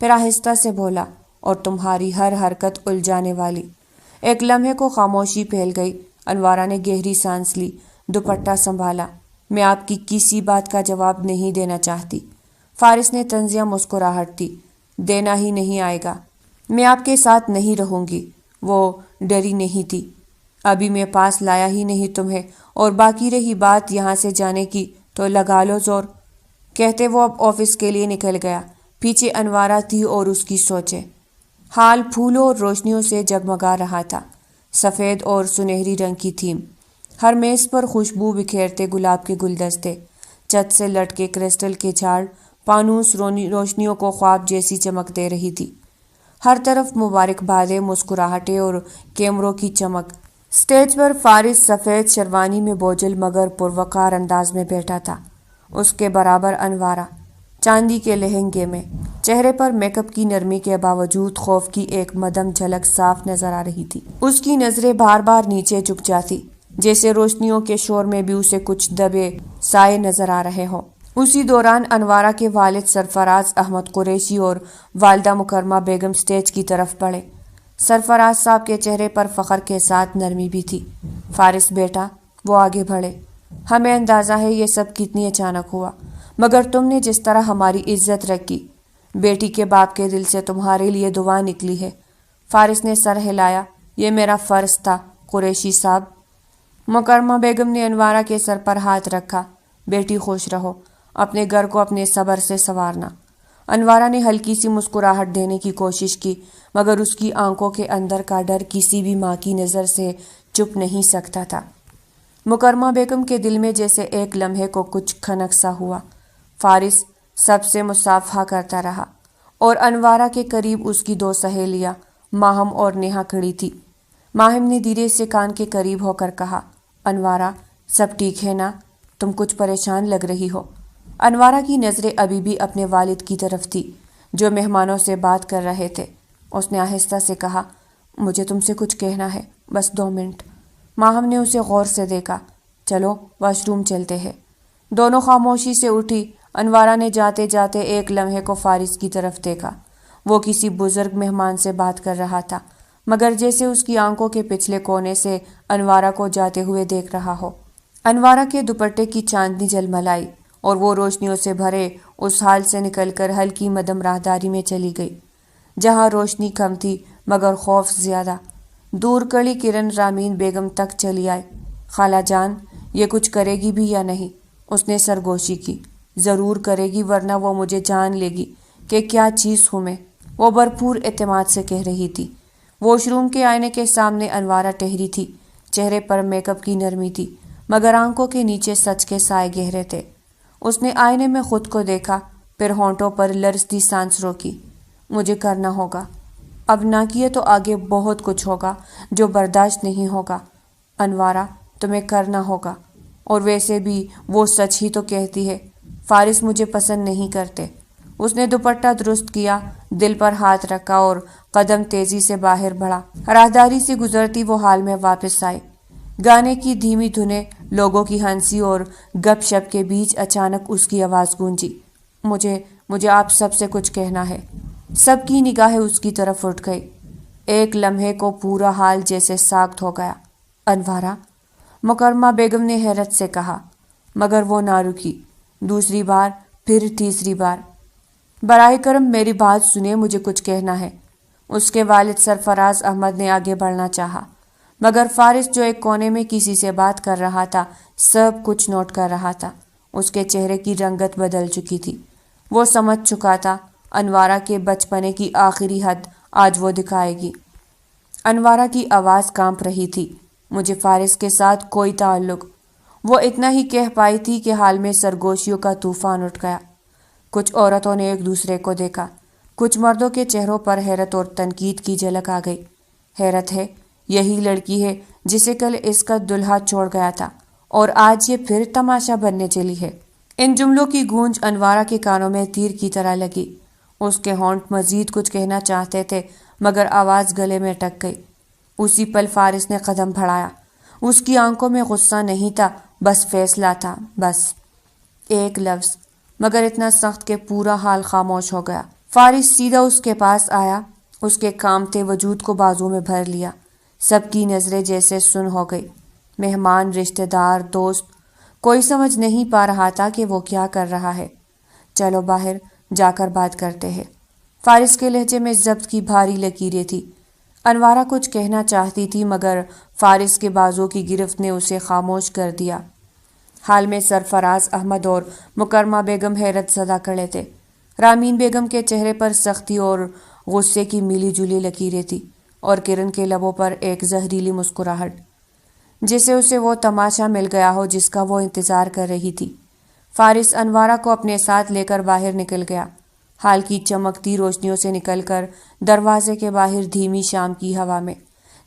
پھر آہستہ سے بولا، اور تمہاری ہر حرکت الجھانے والی۔ ایک لمحے کو خاموشی پھیل گئی، انوارہ نے گہری سانس لی، دوپٹہ سنبھالا۔ میں آپ کی کسی بات کا جواب نہیں دینا چاہتی۔ فارس نے طنزیہ مسکراہٹ دی۔ دینا ہی نہیں آئے گا۔ میں آپ کے ساتھ نہیں رہوں گی۔ وہ ڈری نہیں تھی۔ ابھی میں پاس لایا ہی نہیں تمہیں، اور باقی رہی بات یہاں سے جانے کی تو لگا لو زور، کہتے وہ اب آفس کے لیے نکل گیا۔ پیچھے انوارہ تھی اور اس کی سوچیں۔ حال پھولوں اور روشنیوں سے جگمگا رہا تھا، سفید اور سنہری رنگ کی تھیم۔ ہر میز پر خوشبو بکھیرتے گلاب کے گلدستے، چھت سے لٹکے کرسٹل کے جھاڑ، پانوس روشنیوں کو خواب جیسی چمک دے رہی تھی۔ ہر طرف مبارکبادیں، مسکراہٹیں اور کیمروں کی چمک۔ اسٹیج پر فارس سفید شیروانی میں بوجھل مگر پروقار انداز میں بیٹھا تھا، اس کے برابر انوارہ چاندی کے لہنگے میں، چہرے پر میک اپ کی نرمی کے باوجود خوف کی ایک مدھم جھلک صاف نظر آ رہی تھی۔ اس کی نظریں بار بار نیچے جھک جاتی، جیسے روشنیوں کے شور میں بھی اسے کچھ دبے سائے نظر آ رہے ہوں۔ اسی دوران انوارہ کے والد سرفراز احمد قریشی اور والدہ مکرمہ بیگم سٹیج کی طرف بڑھے۔ سرفراز صاحب کے چہرے پر فخر کے ساتھ نرمی بھی تھی۔ فارس بیٹا، وہ آگے بڑھے، ہمیں اندازہ ہے یہ سب کتنی اچانک ہوا، مگر تم نے جس طرح ہماری عزت رکھی، بیٹی کے باپ کے دل سے تمہارے لیے دعا نکلی ہے۔ فارس نے سر ہلایا۔ یہ میرا فرض تھا قریشی صاحب۔ مکرمہ بیگم نے انوارہ کے سر پر ہاتھ رکھا۔ بیٹی خوش رہو، اپنے گھر کو اپنے صبر سے سنوارنا۔ انوارہ نے ہلکی سی مسکراہٹ دینے کی کوشش کی، مگر اس کی آنکھوں کے اندر کا ڈر کسی بھی ماں کی نظر سے چھپ نہیں سکتا تھا۔ مکرمہ بیگم کے دل میں جیسے ایک لمحے کو کچھ کھنک سا ہوا۔ فارس سب سے مصافحہ کرتا رہا، اور انوارہ کے قریب اس کی دو سہیلیاں ماہم اور نیہا کھڑی تھی۔ ماہم نے دھیرے سے کان کے قریب ہو کر کہا، انوارہ، سب ٹھیک ہے نا؟ تم کچھ پریشان لگ رہی ہو۔ انوارہ کی نظریں ابھی بھی اپنے والد کی طرف تھی، جو مہمانوں سے بات کر رہے تھے۔ اس نے آہستہ سے کہا، مجھے تم سے کچھ کہنا ہے، بس 2 منٹ۔ ماہم نے اسے غور سے دیکھا۔ چلو واش روم چلتے ہیں۔ دونوں خاموشی سے اٹھی۔ انوارہ نے جاتے جاتے ایک لمحے کو فارس کی طرف دیکھا۔ وہ کسی بزرگ مہمان سے بات کر رہا تھا، مگر جیسے اس کی آنکھوں کے پچھلے کونے سے انوارہ کو جاتے ہوئے دیکھ رہا ہو۔ انوارہ کے دوپٹے کی چاندنی جھلملائی، اور وہ روشنیوں سے بھرے اس حال سے نکل کر ہلکی مدھم راہداری میں چلی گئی، جہاں روشنی کم تھی مگر خوف زیادہ۔ دور کڑی کرن رامین بیگم تک چلی آئی۔ خالہ جان، یہ کچھ کرے گی بھی یا نہیں؟ اس نے سرگوشی کی۔ ضرور کرے گی، ورنہ وہ مجھے جان لے گی کہ کیا چیز ہوں میں، وہ بھرپور اعتماد سے کہہ رہی تھی۔ واش روم کے آئینے کے سامنے انوارہ ٹہری تھی، چہرے پر میک اپ کی نرمی تھی، مگر آنکھوں کے نیچے سچ کے سائے گہرے تھے۔ اس نے آئینے میں خود کو دیکھا، پھر ہونٹوں پر لرزتی سانس روکی۔ مجھے کرنا ہوگا، اب نہ کیے تو آگے بہت کچھ ہوگا جو برداشت نہیں ہوگا۔ انوارہ، تمہیں کرنا ہوگا، اور ویسے بھی وہ سچ ہی تو کہتی ہے۔ فارس مجھے پسند نہیں کرتے۔ اس نے دوپٹہ درست کیا، دل پر ہاتھ رکھا اور قدم تیزی سے باہر بڑھا۔ راہداری سے گزرتی وہ حال میں واپس آئے۔ گانے کی دھیمی دھنیں، لوگوں کی ہنسی اور گپ شپ کے بیچ اچانک اس کی آواز گونجی، مجھے آپ سب سے کچھ کہنا ہے۔ سب کی نگاہیں اس کی طرف اٹھ گئی۔ ایک لمحے کو پورا حال جیسے ساخت ہو گیا۔ انوارہ، مکرمہ بیگم نے حیرت سے کہا، مگر وہ نہ رکی۔ دوسری بار، پھر تیسری بار، براہ کرم میری بات سنیں، مجھے کچھ کہنا ہے۔ اس کے والد سرفراز احمد نے آگے بڑھنا چاہا، مگر فارس جو ایک کونے میں کسی سے بات کر رہا تھا سب کچھ نوٹ کر رہا تھا۔ اس کے چہرے کی رنگت بدل چکی تھی۔ وہ سمجھ چکا تھا انوارہ کے بچپنے کی آخری حد آج وہ دکھائے گی۔ انوارہ کی آواز کانپ رہی تھی، مجھے فارس کے ساتھ کوئی تعلق۔ وہ اتنا ہی کہہ پائی تھی کہ حال میں سرگوشیوں کا طوفان اٹھ گیا۔ کچھ عورتوں نے ایک دوسرے کو دیکھا، کچھ مردوں کے چہروں پر حیرت اور تنقید کی جھلک آ گئی۔ حیرت ہے، یہی لڑکی ہے جسے کل اس کا دلہا چھوڑ گیا تھا، اور آج یہ پھر تماشا بننے چلی ہے۔ ان جملوں کی گونج انوارہ کے کانوں میں تیر کی طرح لگی۔ اس کے ہونٹ مزید کچھ کہنا چاہتے تھے، مگر آواز گلے میں اٹک گئی۔ اسی پل فارس نے قدم بڑھایا۔ اس کی آنکھوں میں غصہ نہیں تھا، بس فیصلہ تھا، بس ایک لفظ، مگر اتنا سخت کہ پورا حال خاموش ہو گیا۔ فارس سیدھا اس کے پاس آیا، اس کے کامتے وجود کو بازو میں بھر لیا۔ سب کی نظریں جیسے سن ہو گئی۔ مہمان، رشتہ دار، دوست، کوئی سمجھ نہیں پا رہا تھا کہ وہ کیا کر رہا ہے۔ چلو باہر جا کر بات کرتے ہیں۔ فارس کے لہجے میں ضبط کی بھاری لکیریں تھی۔ انوارہ کچھ کہنا چاہتی تھی مگر فارس کے بازو کی گرفت نے اسے خاموش کر دیا۔ حال میں سرفراز احمد اور مکرمہ بیگم حیرت زدہ کھڑے تھے۔ رامین بیگم کے چہرے پر سختی اور غصے کی ملی جلی لکیریں تھی اور کرن کے لبوں پر ایک زہریلی مسکراہٹ، جسے اسے وہ تماشا مل گیا ہو جس کا وہ انتظار کر رہی تھی۔ فارس انوارہ کو اپنے ساتھ لے کر باہر نکل گیا، حال کی چمکتی روشنیوں سے نکل کر دروازے کے باہر دھیمی شام کی ہوا میں،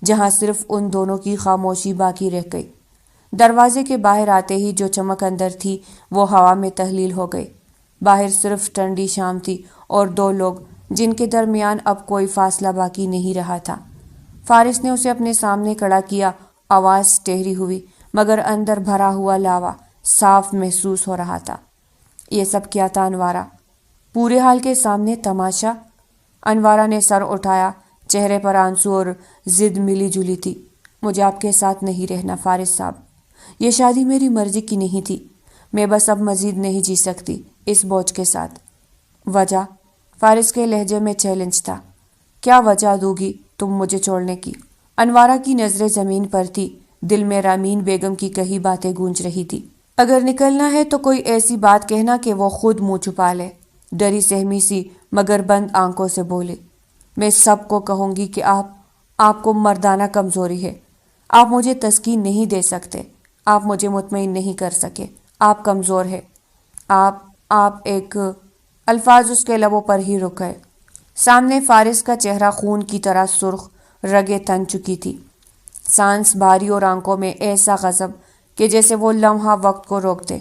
جہاں صرف ان دونوں کی خاموشی باقی رہ گئی۔ دروازے کے باہر آتے ہی جو چمک اندر تھی وہ ہوا میں تحلیل ہو گئی۔ باہر صرف ٹھنڈی شام تھی اور دو لوگ جن کے درمیان اب کوئی فاصلہ باقی نہیں رہا تھا۔ فارس نے اسے اپنے سامنے کھڑا کیا، آواز ٹھہری ہوئی مگر اندر بھرا ہوا لاوا صاف محسوس ہو رہا تھا۔ یہ سب کیا تھا انوارہ؟ پورے حال کے سامنے تماشا؟ انوارہ نے سر اٹھایا، چہرے پر آنسو اور ضد ملی جلی تھی۔ مجھے آپ کے ساتھ نہیں رہنا فارس صاحب، یہ شادی میری مرضی کی نہیں تھی، میں بس اب مزید نہیں جی سکتی اس بوجھ کے ساتھ۔ وجہ؟ فارس کے لہجے میں چیلنج تھا۔ کیا وجہ دو گی تم مجھے چھوڑنے کی؟ انوارہ کی نظریں زمین پر تھی، دل میں رامین بیگم کی کہی باتیں گونج رہی تھی۔ اگر نکلنا ہے تو کوئی ایسی بات کہنا کہ وہ خود منہ چھپا لے۔ ڈری سہمی سی مگر بند آنکھوں سے بولے، میں سب کو کہوں گی کہ آپ کو مردانہ کمزوری ہے، آپ مجھے تسکین نہیں دے سکتے، آپ مجھے مطمئن نہیں کر سکے، آپ کمزور ہے، آپ ایک الفاظ اس کے لبوں پر ہی رک گئے۔ سامنے فارس کا چہرہ خون کی طرح سرخ رگیں تن چکی تھی، سانس بھاری اور آنکھوں میں ایسا غضب کہ جیسے وہ لمحہ وقت کو روک دے۔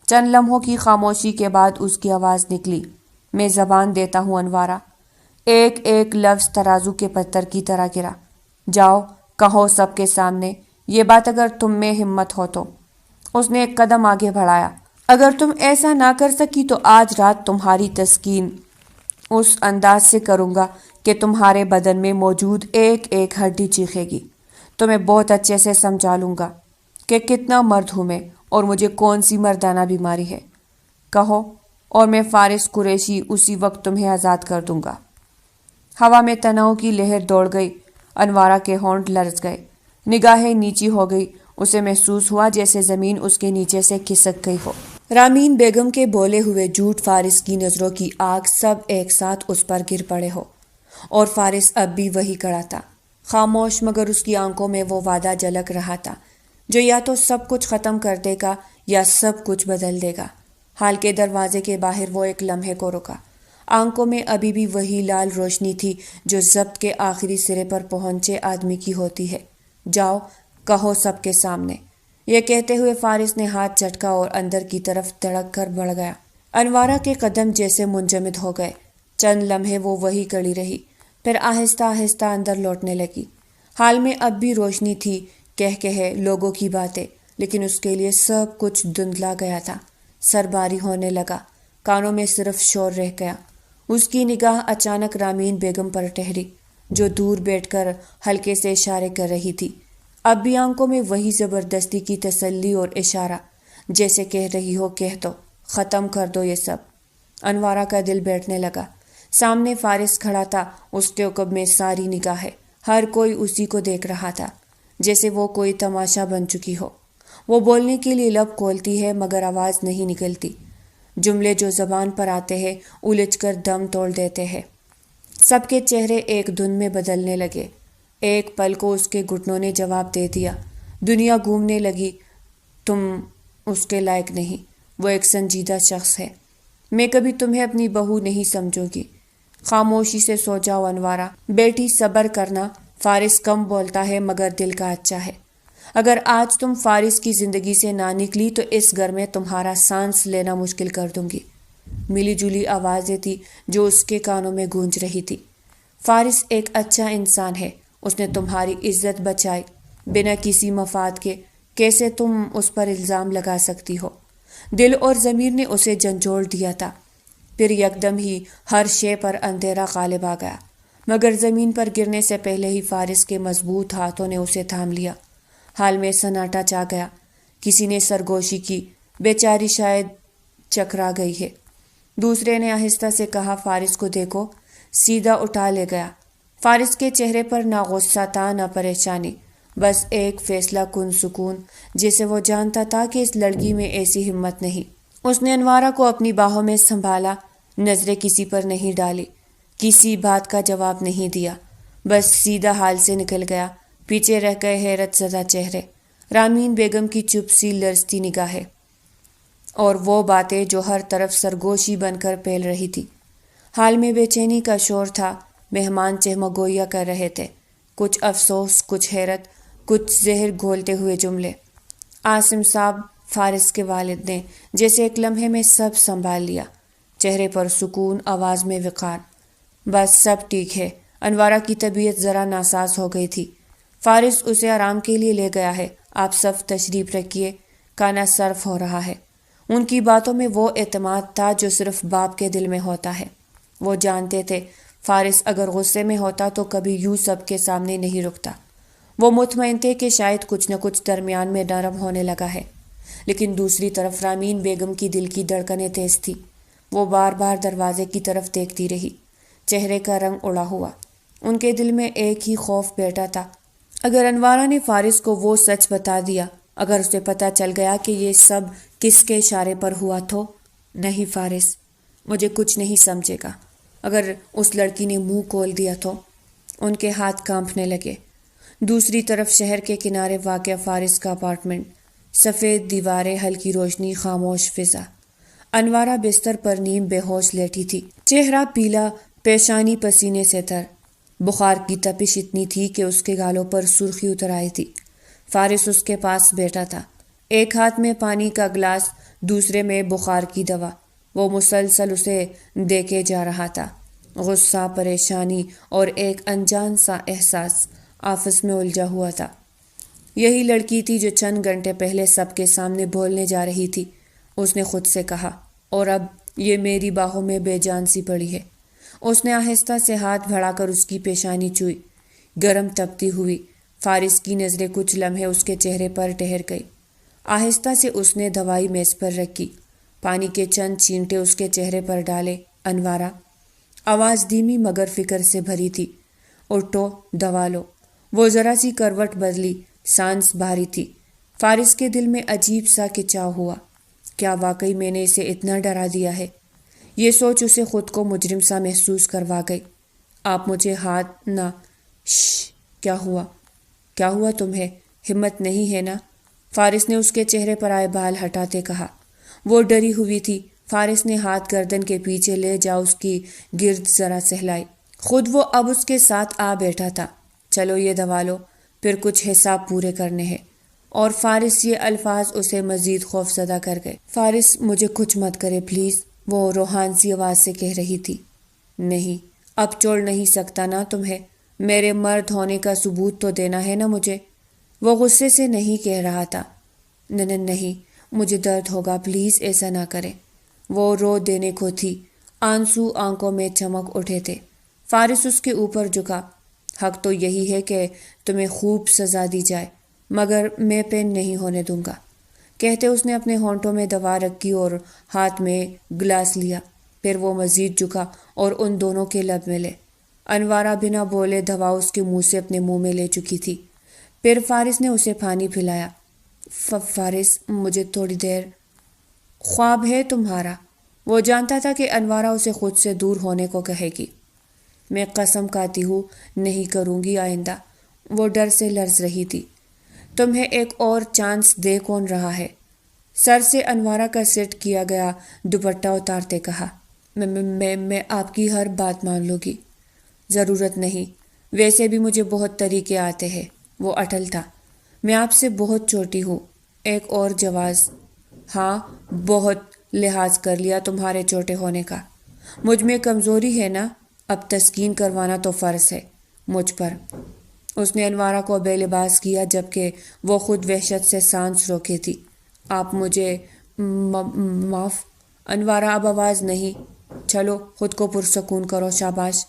چند لمحوں کی خاموشی کے بعد اس کی آواز نکلی، میں زبان دیتا ہوں انوارہ۔ ایک ایک لفظ ترازو کے پتھر کی طرح گرا۔ جاؤ کہو سب کے سامنے یہ بات اگر تم میں ہمت ہو تو۔ اس نے ایک قدم آگے بڑھایا۔ اگر تم ایسا نہ کر سکی تو آج رات تمہاری تسکین اس انداز سے کروں گا کہ تمہارے بدن میں موجود ایک ایک ہڈی چیخے گی۔ تمہیں بہت اچھے سے سمجھا لوں گا کہ کتنا مرد ہوں میں اور مجھے کون سی مردانہ بیماری ہے۔ کہو اور میں فارس قریشی اسی وقت تمہیں آزاد کر دوں گا۔ ہوا میں تناؤ کی لہر دوڑ گئی، انوارہ کے ہونٹ لرز گئے، نگاہیں نیچی ہو گئی، اسے محسوس ہوا جیسے زمین اس کے نیچے سے کھسک گئی ہو۔ رامین بیگم کے بولے ہوئے جھوٹ، فارس کی نظروں کی آگ سب ایک ساتھ اس پر گر پڑے ہو، اور فارس اب بھی وہی کھڑا تھا، خاموش، مگر اس کی آنکھوں میں وہ وعدہ جھلک رہا تھا جو یا تو سب کچھ ختم کر دے گا یا سب کچھ بدل دے گا۔ حال کے دروازے کے باہر وہ ایک لمحے کو رکا، آنکھوں میں ابھی بھی وہی لال روشنی تھی جو ضبط کے آخری سرے پر پہنچے آدمی کی ہوتی ہے۔ جاؤ کہو سب کے سامنے۔ یہ کہتے ہوئے فارس نے ہاتھ جھٹکا اور اندر کی طرف دھڑک کر بڑھ گیا۔ انوارہ کے قدم جیسے منجمد ہو گئے، چند لمحے وہ وہی کڑی رہی، پھر آہستہ آہستہ اندر لوٹنے لگی۔ حال میں اب بھی روشنی تھی، کہے لوگوں کی باتیں، لیکن اس کے لیے سب کچھ دھندلا گیا تھا۔ سر باری ہونے لگا، کانوں میں صرف شور رہ گیا۔ اس کی نگاہ اچانک رامین بیگم پر ٹھہری جو دور بیٹھ کر ہلکے سے اشارے کر رہی تھی، اب بھی آنکھوں میں وہی زبردستی کی تسلی اور اشارہ، جیسے کہہ رہی ہو کہہ دو، ختم کر دو یہ سب۔ انوارہ کا دل بیٹھنے لگا۔ سامنے فارس کھڑا تھا، اس کے عقب میں ساری نگاہیں، ہر کوئی اسی کو دیکھ رہا تھا جیسے وہ کوئی تماشا بن چکی ہو۔ وہ بولنے کے لیے لب کھولتی ہے مگر آواز نہیں نکلتی، جملے جو زبان پر آتے ہیں الجھ کر دم توڑ دیتے ہیں۔ سب کے چہرے ایک دھن میں بدلنے لگے۔ ایک پل کو اس کے گھٹنوں نے جواب دے دیا، دنیا گھومنے لگی، تم اس کے لائق نہیں، وہ ایک سنجیدہ شخص ہے، میں کبھی تمہیں اپنی بہو نہیں سمجھوں گی۔ خاموشی سے سو جاؤ انوارہ، بیٹی صبر کرنا، فارس کم بولتا ہے مگر دل کا اچھا ہے۔ اگر آج تم فارس کی زندگی سے نہ نکلی تو اس گھر میں تمہارا سانس لینا مشکل کر دوں گی۔ ملی جلی آوازیں تھی جو اس کے کانوں میں گونج رہی تھی۔ فارس ایک اچھا انسان ہے، اس نے تمہاری عزت بچائی بنا کسی مفاد کے، کیسے تم اس پر الزام لگا سکتی ہو؟ دل اور ضمیر نے اسے جھنجھوڑ دیا تھا، پھر یکدم ہی ہر شے پر اندھیرا غالب آ گیا، مگر زمین پر گرنے سے پہلے ہی فارس کے مضبوط ہاتھوں نے اسے تھام لیا۔ حال میں سناٹا چا گیا۔ کسی نے سرگوشی کی، بیچاری شاید چکرا گئی ہے۔ دوسرے نے آہستہ سے کہا، فارس کو دیکھو۔ سیدھا اٹھا لے گیا۔ فارس کے چہرے پر نہ غصہ تھا نہ پریشانی، بس ایک فیصلہ کن سکون، جسے وہ جانتا تھا کہ اس لڑکی میں ایسی ہمت نہیں۔ اس نے انوارہ کو اپنی باہوں میں سنبھالا، نظریں کسی پر نہیں ڈالی، کسی بات کا جواب نہیں دیا، بس سیدھا حال سے نکل گیا۔ پیچھے رہ گئے حیرت زدہ چہرے، رامین بیگم کی چپ سی لرزتی نگاہیں، اور وہ باتیں جو ہر طرف سرگوشی بن کر پھیل رہی تھی۔ حال میں بے چینی کا شور تھا، مہمان چہمگوئیاں کر رہے تھے، کچھ افسوس، کچھ حیرت، کچھ زہر گھولتے ہوئے جملے۔ عاصم صاحب، فارس کے والد نے جیسے ایک لمحے میں سب سنبھال لیا، چہرے پر سکون، آواز میں وقار۔ بس سب ٹھیک ہے۔ انوارہ کی طبیعت ذرا ناساز ہو گئی تھی۔ فارس اسے آرام کے لیے لے گیا ہے، آپ سب تشریف رکھیے، کھانا صرف ہو رہا ہے۔ ان کی باتوں میں وہ اعتماد تھا جو صرف باپ کے دل میں ہوتا ہے۔ وہ جانتے تھے فارس اگر غصے میں ہوتا تو کبھی یوں سب کے سامنے نہیں رکتا۔ وہ مطمئن تھے کہ شاید کچھ نہ کچھ درمیان میں نرم ہونے لگا ہے، لیکن دوسری طرف رامین بیگم کی دل کی دھڑکنیں تیز تھی۔ وہ بار بار دروازے کی طرف دیکھتی رہی، چہرے کا رنگ اڑا ہوا۔ ان کے دل میں ایک ہی خوف بیٹھا تھا، اگر انوارہ نے فارس کو وہ سچ بتا دیا، اگر اسے پتہ چل گیا کہ یہ سب کس کے اشارے پر ہوا تو۔ نہیں فارس، مجھے کچھ نہیں سمجھے گا۔ اگر اس لڑکی نے منہ کھول دیا تو۔ ان کے ہاتھ کانپنے لگے۔ دوسری طرف شہر کے کنارے واقع فارس کا اپارٹمنٹ، سفید دیواریں، ہلکی روشنی، خاموش فضا۔ انوارہ بستر پر نیم بے ہوش لیٹی تھی، چہرہ پیلا، پیشانی پسینے سے تر۔ بخار کی تپش اتنی تھی کہ اس کے گالوں پر سرخی اتر آئی تھی۔ فارس اس کے پاس بیٹھا تھا، ایک ہاتھ میں پانی کا گلاس، دوسرے میں بخار کی دوا۔ وہ مسلسل اسے دیکھے جا رہا تھا۔ غصہ، پریشانی اور ایک انجان سا احساس آپس میں الجھا ہوا تھا۔ یہی لڑکی تھی جو چند گھنٹے پہلے سب کے سامنے بولنے جا رہی تھی، اس نے خود سے کہا، اور اب یہ میری باہوں میں بے جان سی پڑی ہے۔ اس نے آہستہ سے ہاتھ بڑھا کر اس کی پیشانی چھوئی، گرم تپتی ہوئی۔ فارس کی نظریں کچھ لمحے اس کے چہرے پر ٹھہر گئی۔ آہستہ سے اس نے دوائی میز پر رکھی، پانی کے چند چھینٹے اس کے چہرے پر ڈالے۔ انوارہ، آواز دھیمی مگر فکر سے بھری تھی، اٹھو، دوا لو۔ وہ ذرا سی کروٹ بدلی، سانس بھاری تھی۔ فارس کے دل میں عجیب سا کھچاؤ ہوا، کیا واقعی میں نے اسے اتنا ڈرا دیا ہے؟ یہ سوچ اسے خود کو مجرم سا محسوس کروا گئی۔ آپ مجھے ہاتھ نہ۔ شش، کیا ہوا؟ کیا ہوا تمہیں؟ ہمت نہیں ہے نا؟ فارس نے اس کے چہرے پر آئے بال ہٹاتے کہا۔ وہ ڈری ہوئی تھی۔ فارس نے ہاتھ گردن کے پیچھے لے جا اس کی گرد ذرا سہلائی۔ خود وہ اب اس کے ساتھ آ بیٹھا تھا۔ چلو یہ دوا لو، پھر کچھ حساب پورے کرنے ہیں۔ اور فارس، یہ الفاظ اسے مزید خوف زدہ کر گئے۔ فارس، مجھے کچھ مت کرے پلیز، وہ روحان سی آواز سے کہہ رہی تھی۔ نہیں، اب چھوڑ نہیں سکتا نا تمہیں، میرے مرد ہونے کا ثبوت تو دینا ہے نا مجھے۔ وہ غصے سے نہیں کہہ رہا تھا، نہیں، مجھے درد ہوگا، پلیز ایسا نہ کریں۔ وہ رو دینے کو تھی، آنسو آنکھوں میں چمک اٹھے تھے۔ فارس اس کے اوپر جھکا۔ حق تو یہی ہے کہ تمہیں خوب سزا دی جائے، مگر میں پین نہیں ہونے دوں گا، کہتے اس نے اپنے ہونٹوں میں دوا رکھی اور ہاتھ میں گلاس لیا۔ پھر وہ مزید جھکا اور ان دونوں کے لب ملے۔ انوارہ بنا بولے دوا اس کے منہ سے اپنے منہ میں لے چکی تھی۔ پھر فارس نے اسے پانی پلایا۔ فارس، مجھے تھوڑی دیر۔ خواب ہے تمہارا؟ وہ جانتا تھا کہ انوارہ اسے خود سے دور ہونے کو کہے گی۔ میں قسم کھاتی ہوں نہیں کروں گی آئندہ۔ وہ ڈر سے لرز رہی تھی۔ تمہیں ایک اور چانس دے کون رہا ہے؟ سر سے انوارہ کا سیٹ کیا گیا دوپٹہ اتارتے کہا۔ میں آپ کی ہر بات مان لوں گی۔ ضرورت نہیں، ویسے بھی مجھے بہت طریقے آتے ہیں۔ وہ اٹل تھا۔ میں آپ سے بہت چھوٹی ہوں، ایک اور جواز۔ ہاں، بہت لحاظ کر لیا تمہارے چھوٹے ہونے کا۔ مجھ میں کمزوری ہے نا، اب تسکین کروانا تو فرض ہے مجھ پر۔ اس نے انوارہ کو بے لباس کیا جبکہ وہ خود وحشت سے سانس روکے تھی۔ آپ مجھے معاف۔ انوارہ اب آواز نہیں۔ چلو خود کو پرسکون کرو، شاباش۔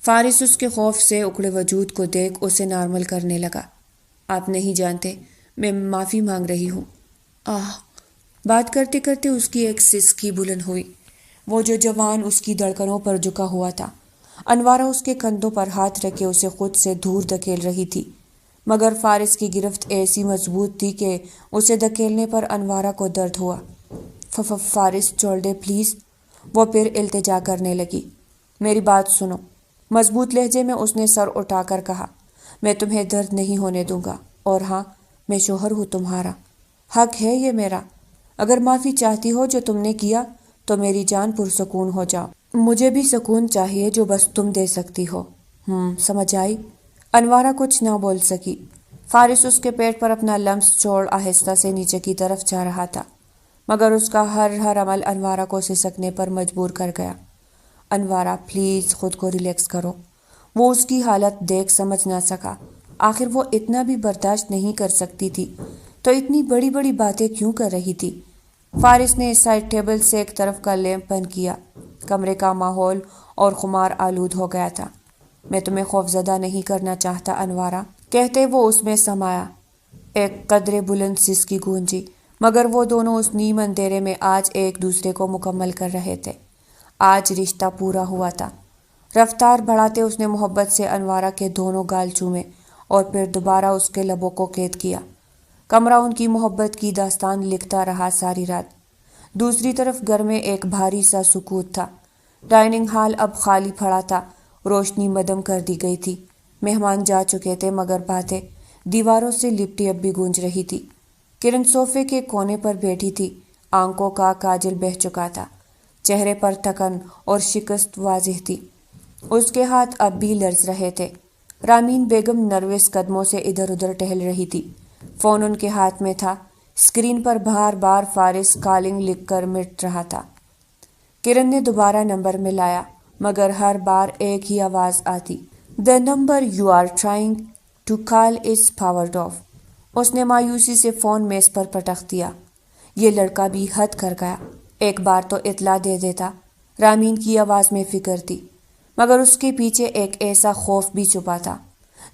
فارس اس کے خوف سے اکڑے وجود کو دیکھ اسے نارمل کرنے لگا۔ آپ نہیں جانتے، میں معافی مانگ رہی ہوں۔ آہ۔ بات کرتے کرتے اس کی ایک سسکی بلند ہوئی۔ وہ جو جوان اس کی دھڑکنوں پر جھکا ہوا تھا۔ انوارہ اس کے کندھوں پر ہاتھ رکھے اسے خود سے دور دھکیل رہی تھی، مگر فارس کی گرفت ایسی مضبوط تھی کہ اسے دھکیلنے پر انوارہ کو درد ہوا۔ فارس چھوڑ دے پلیز، وہ پھر التجا کرنے لگی۔ میری بات سنو، مضبوط لہجے میں اس نے سر اٹھا کر کہا۔ میں تمہیں درد نہیں ہونے دوں گا، اور ہاں، میں شوہر ہوں تمہارا، حق ہے یہ میرا۔ اگر معافی چاہتی ہو جو تم نے کیا تو میری جان پرسکون ہو جاؤ۔ مجھے بھی سکون چاہیے جو بس تم دے سکتی ہو۔ سمجھ آئی؟ انوارہ کچھ نہ بول سکی۔ فارس اس کے پیٹ پر اپنا لمس چھوڑ آہستہ سے نیچے کی طرف جا رہا تھا، مگر اس کا ہر عمل انوارہ کو سسکنے پر مجبور کر گیا۔ انوارہ پلیز خود کو ریلیکس کرو۔ وہ اس کی حالت دیکھ سمجھ نہ سکا۔ آخر وہ اتنا بھی برداشت نہیں کر سکتی تھی تو اتنی بڑی بڑی باتیں کیوں کر رہی تھی؟ فارس نے اس سائڈ ٹیبل سے ایک طرف کا لیمپ بند کیا۔ کمرے کا ماحول اور خمار آلود ہو گیا تھا۔ میں تمہیں خوفزدہ نہیں کرنا چاہتا انوارہ، کہتے وہ اس میں سمایا۔ ایک قدرے بلند سسکی گونجی، مگر وہ دونوں اس نیم اندھیرے میں آج ایک دوسرے کو مکمل کر رہے تھے۔ آج رشتہ پورا ہوا تھا۔ رفتار بڑھاتے اس نے محبت سے انوارہ کے دونوں گال چومے اور پھر دوبارہ اس کے لبوں کو قید کیا۔ کمرہ ان کی محبت کی داستان لکھتا رہا ساری رات۔ دوسری طرف گھر میں ایک بھاری سا سکوت تھا۔ ڈائننگ ہال اب خالی پڑا تھا، روشنی مدھم کر دی گئی تھی۔ مہمان جا چکے تھے مگر باتیں دیواروں سے لپٹی اب بھی گونج رہی تھی۔ کرن صوفے کے کونے پر بیٹھی تھی، آنکھوں کا کاجل بہہ چکا تھا، چہرے پر تھکن اور شکست واضح تھی۔ اس کے ہاتھ اب بھی لرز رہے تھے۔ رامین بیگم نروس قدموں سے ادھر ادھر ٹہل رہی تھی۔ فون ان کے ہاتھ میں تھا، اسکرین پر بار بار فارس کالنگ لکھ کر مٹ رہا تھا۔ کرن نے دوبارہ نمبر ملایا، مگر ہر بار ایک ہی آواز آتی، "The number you are trying to call is powered off." اس نے مایوسی سے فون میز پر پٹخ دیا۔ یہ لڑکا بھی حد کر گیا، ایک بار تو اطلاع دے دیتا۔ رامین کی آواز میں فکر تھی، مگر اس کے پیچھے ایک ایسا خوف بھی چھپا تھا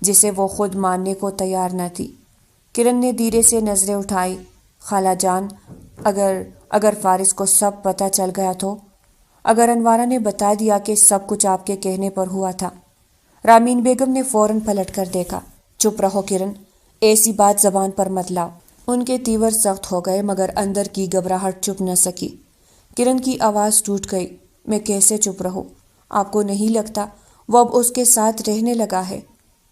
جسے وہ خود ماننے کو تیار نہ تھی۔ کرن نے دھیرے سے نظریں اٹھائی۔ خالہ جان، اگر فارس کو سب پتہ چل گیا تو؟ اگر انوارہ نے بتا دیا کہ سب کچھ آپ کے کہنے پر ہوا تھا؟ رامین بیگم نے فوراً پلٹ کر دیکھا۔ چپ رہو کرن، ایسی بات زبان پر مت لاؤ۔ ان کے تیور سخت ہو گئے مگر اندر کی گھبراہٹ چھپ نہ سکی۔ کرن کی آواز ٹوٹ گئی، میں کیسے چپ رہوں؟ آپ کو نہیں لگتا وہ اب اس کے ساتھ رہنے لگا ہے؟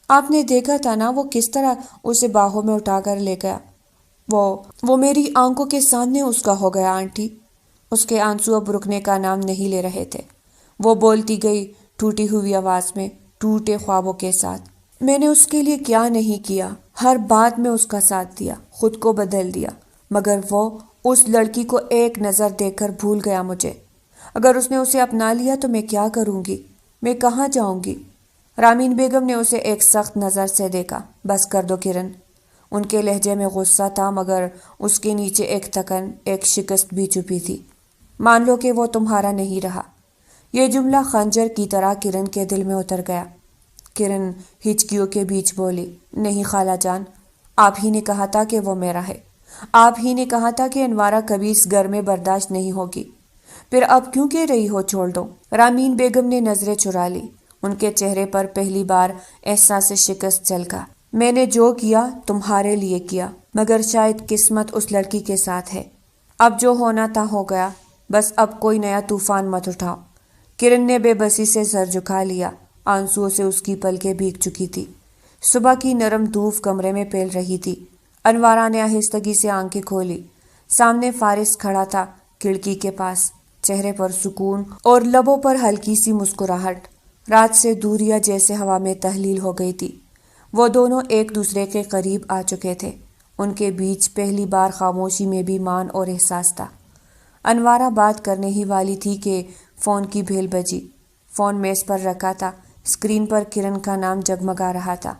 آپ نے دیکھا تھا نا وہ کس طرح اسے باہوں میں اٹھا کر لے گیا۔ وہ میری آنکھوں کے سامنے اس کا ہو گیا آنٹی۔ اس کے آنسو اب رکنے کا نام نہیں لے رہے تھے۔ وہ بولتی گئی ٹوٹی ہوئی آواز میں، ٹوٹے خوابوں کے ساتھ۔ میں نے اس کے لیے کیا نہیں کیا، ہر بات میں اس کا ساتھ دیا، خود کو بدل دیا، مگر وہ اس لڑکی کو ایک نظر دیکھ کر بھول گیا مجھے۔ اگر اس نے اسے اپنا لیا تو میں کیا کروں گی؟ میں کہاں جاؤں گی؟ رامین بیگم نے اسے ایک سخت نظر سے دیکھا۔ بس کر دو کرن۔ ان کے لہجے میں غصہ تھا مگر اس کے نیچے ایک تھکن، ایک شکست بھی چھپی تھی۔ مان لو کہ وہ تمہارا نہیں رہا۔ یہ جملہ خنجر کی طرح کرن کے دل میں اتر گیا۔ کرن ہچکیوں کے بیچ بولی، نہیں خالہ جان، آپ ہی نے کہا تھا کہ وہ میرا ہے۔ آپ ہی نے کہا تھا کہ انوارہ کبھی اس گھر میں برداشت نہیں ہوگی، پھر اب کیوں کہہ رہی ہو چھوڑ دو؟ رامین بیگم نے نظریں چرا لی۔ ان کے چہرے پر پہلی بار احساس شکست جھلکا۔ میں نے جو کیا تمہارے لیے کیا، مگر شاید قسمت اس لڑکی کے ساتھ ہے۔ اب جو ہونا تھا ہو گیا، بس اب کوئی نیا طوفان مت اٹھاؤ۔ کرن نے بے بسی سے سر جھکا لیا، آنسوؤں سے اس کی پلکیں بھیگ چکی تھی۔ صبح کی نرم دھوپ کمرے میں پھیل رہی تھی۔ انوارہ نے آہستگی سے آنکھیں کھولی۔ سامنے فارس کھڑا تھا، کھڑکی کے پاس، چہرے پر سکون اور لبوں پر ہلکی سی مسکراہٹ۔ رات سے دوریاں جیسے ہوا میں تحلیل ہو گئی تھی۔ وہ دونوں ایک دوسرے کے قریب آ چکے تھے۔ ان کے بیچ پہلی بار خاموشی میں بھی مان اور احساس تھا۔ انوارہ بات کرنے ہی والی تھی کہ فون کی بھیل بجی۔ فون میز پر رکھا تھا، اسکرین پر کرن کا نام جگمگا رہا تھا۔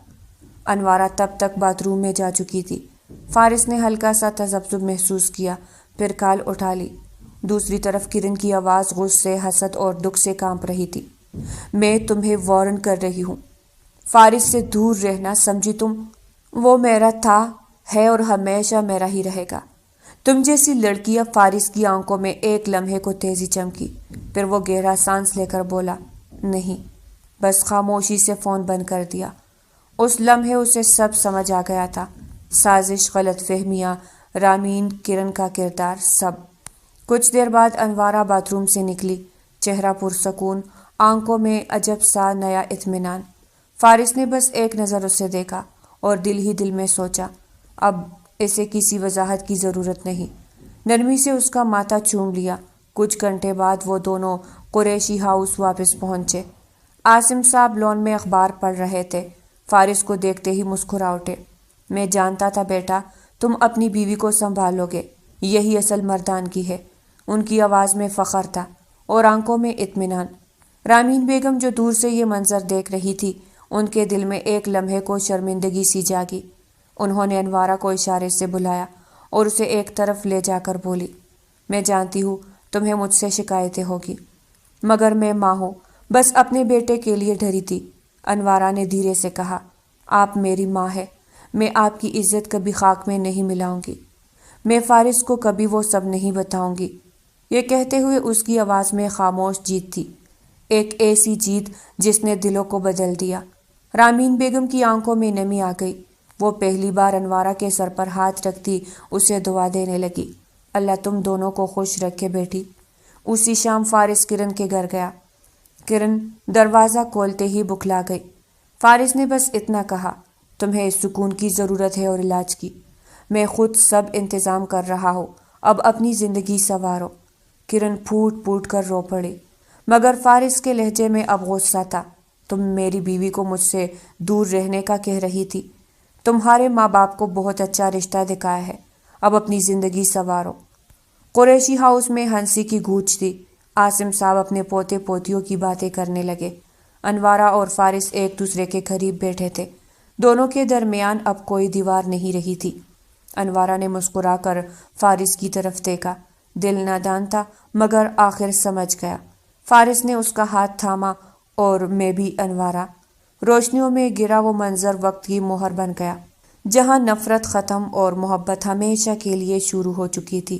انوارہ تب تک باتھ روم میں جا چکی تھی۔ فارس نے ہلکا سا تذبذب محسوس کیا، پھر کال اٹھا لی۔ دوسری طرف کرن کی آواز غصے، حسد اور دکھ سے کانپ رہی تھی۔ میں تمہیں وارن کر رہی ہوں، فارس سے دور رہنا، سمجھی تم؟ وہ میرا تھا، ہے اور ہمیشہ میرا ہی رہے گا۔ تم جیسی لڑکی۔ اب فارس کی آنکھوں میں ایک لمحے کو تیزی چمکی، پھر وہ گہرا سانس لے کر بولا، نہیں، بس خاموشی سے فون بند کر دیا۔ اس لمحے اسے سب سمجھ آ گیا تھا، سازش، غلط فہمیاں، رامین، کرن کا کردار، سب۔ کچھ دیر بعد انوارہ باتھ روم سے نکلی، چہرہ پرسکون، آنکھوں میں عجب سا نیا اطمینان۔ فارس نے بس ایک نظر اسے دیکھا اور دل ہی دل میں سوچا، اب اسے کسی وضاحت کی ضرورت نہیں۔ نرمی سے اس کا ماتھا چوم لیا۔ کچھ گھنٹے بعد وہ دونوں قریشی ہاؤس واپس پہنچے۔ عاصم صاحب لون میں اخبار پڑھ رہے تھے۔ فارس کو دیکھتے ہی مسکرا اٹھے۔ میں جانتا تھا بیٹا، تم اپنی بیوی کو سنبھالو گے، یہی اصل مردان کی ہے۔ ان کی آواز میں فخر تھا اور آنکھوں میں اطمینان۔ رامین بیگم جو دور سے یہ منظر دیکھ رہی تھی، ان کے دل میں ایک لمحے کو شرمندگی سی جاگی۔ انہوں نے انوارہ کو اشارے سے بلایا اور اسے ایک طرف لے جا کر بولی، میں جانتی ہوں تمہیں مجھ سے شکایتیں ہوگی، مگر میں ماں ہوں، بس اپنے بیٹے کے لیے ڈری تھی۔ انوارہ نے دھیرے سے کہا، آپ میری ماں ہے، میں آپ کی عزت کبھی خاک میں نہیں ملاؤں گی، میں فارس کو کبھی وہ سب نہیں بتاؤں گی۔ یہ کہتے ہوئے اس کی آواز میں خاموش جیت تھی، ایک ایسی جیت جس نے دلوں کو بدل دیا۔ رامین بیگم کی آنکھوں میں نمی آ گئی۔ وہ پہلی بار انوارہ کے سر پر ہاتھ رکھتی اسے دعا دینے لگی، اللہ تم دونوں کو خوش رکھے بیٹی۔ اسی شام فارس کرن کے گھر گیا۔ کرن دروازہ کھولتے ہی بکھلا گئی۔ فارس نے بس اتنا کہا، تمہیں سکون کی ضرورت ہے اور علاج کی، میں خود سب انتظام کر رہا ہوں، اب اپنی زندگی سنوارو۔ کرن پھوٹ پھوٹ کر رو پڑی، مگر فارس کے لہجے میں اب غصہ تھا، تم میری بیوی کو مجھ سے دور رہنے کا کہہ رہی تھی، تمہارے ماں باپ کو بہت اچھا رشتہ دکھایا ہے، اب اپنی زندگی سنوارو۔ قریشی ہاؤس میں ہنسی کی گونج تھی۔ عاصم صاحب اپنے پوتے پوتیوں کی باتیں کرنے لگے۔ انوارہ اور فارس ایک دوسرے کے قریب بیٹھے تھے، دونوں کے درمیان اب کوئی دیوار نہیں رہی تھی۔ انوارہ نے مسکرا کر فارس کی طرف دیکھا، دل نادان تھا مگر آخر سمجھ گیا۔ فارس نے اس کا ہاتھ تھاما اور میں بھی انوارہ۔ روشنیوں میں گرا وہ منظر وقت کی مہر بن گیا، جہاں نفرت ختم اور محبت ہمیشہ کے لیے شروع ہو چکی تھی۔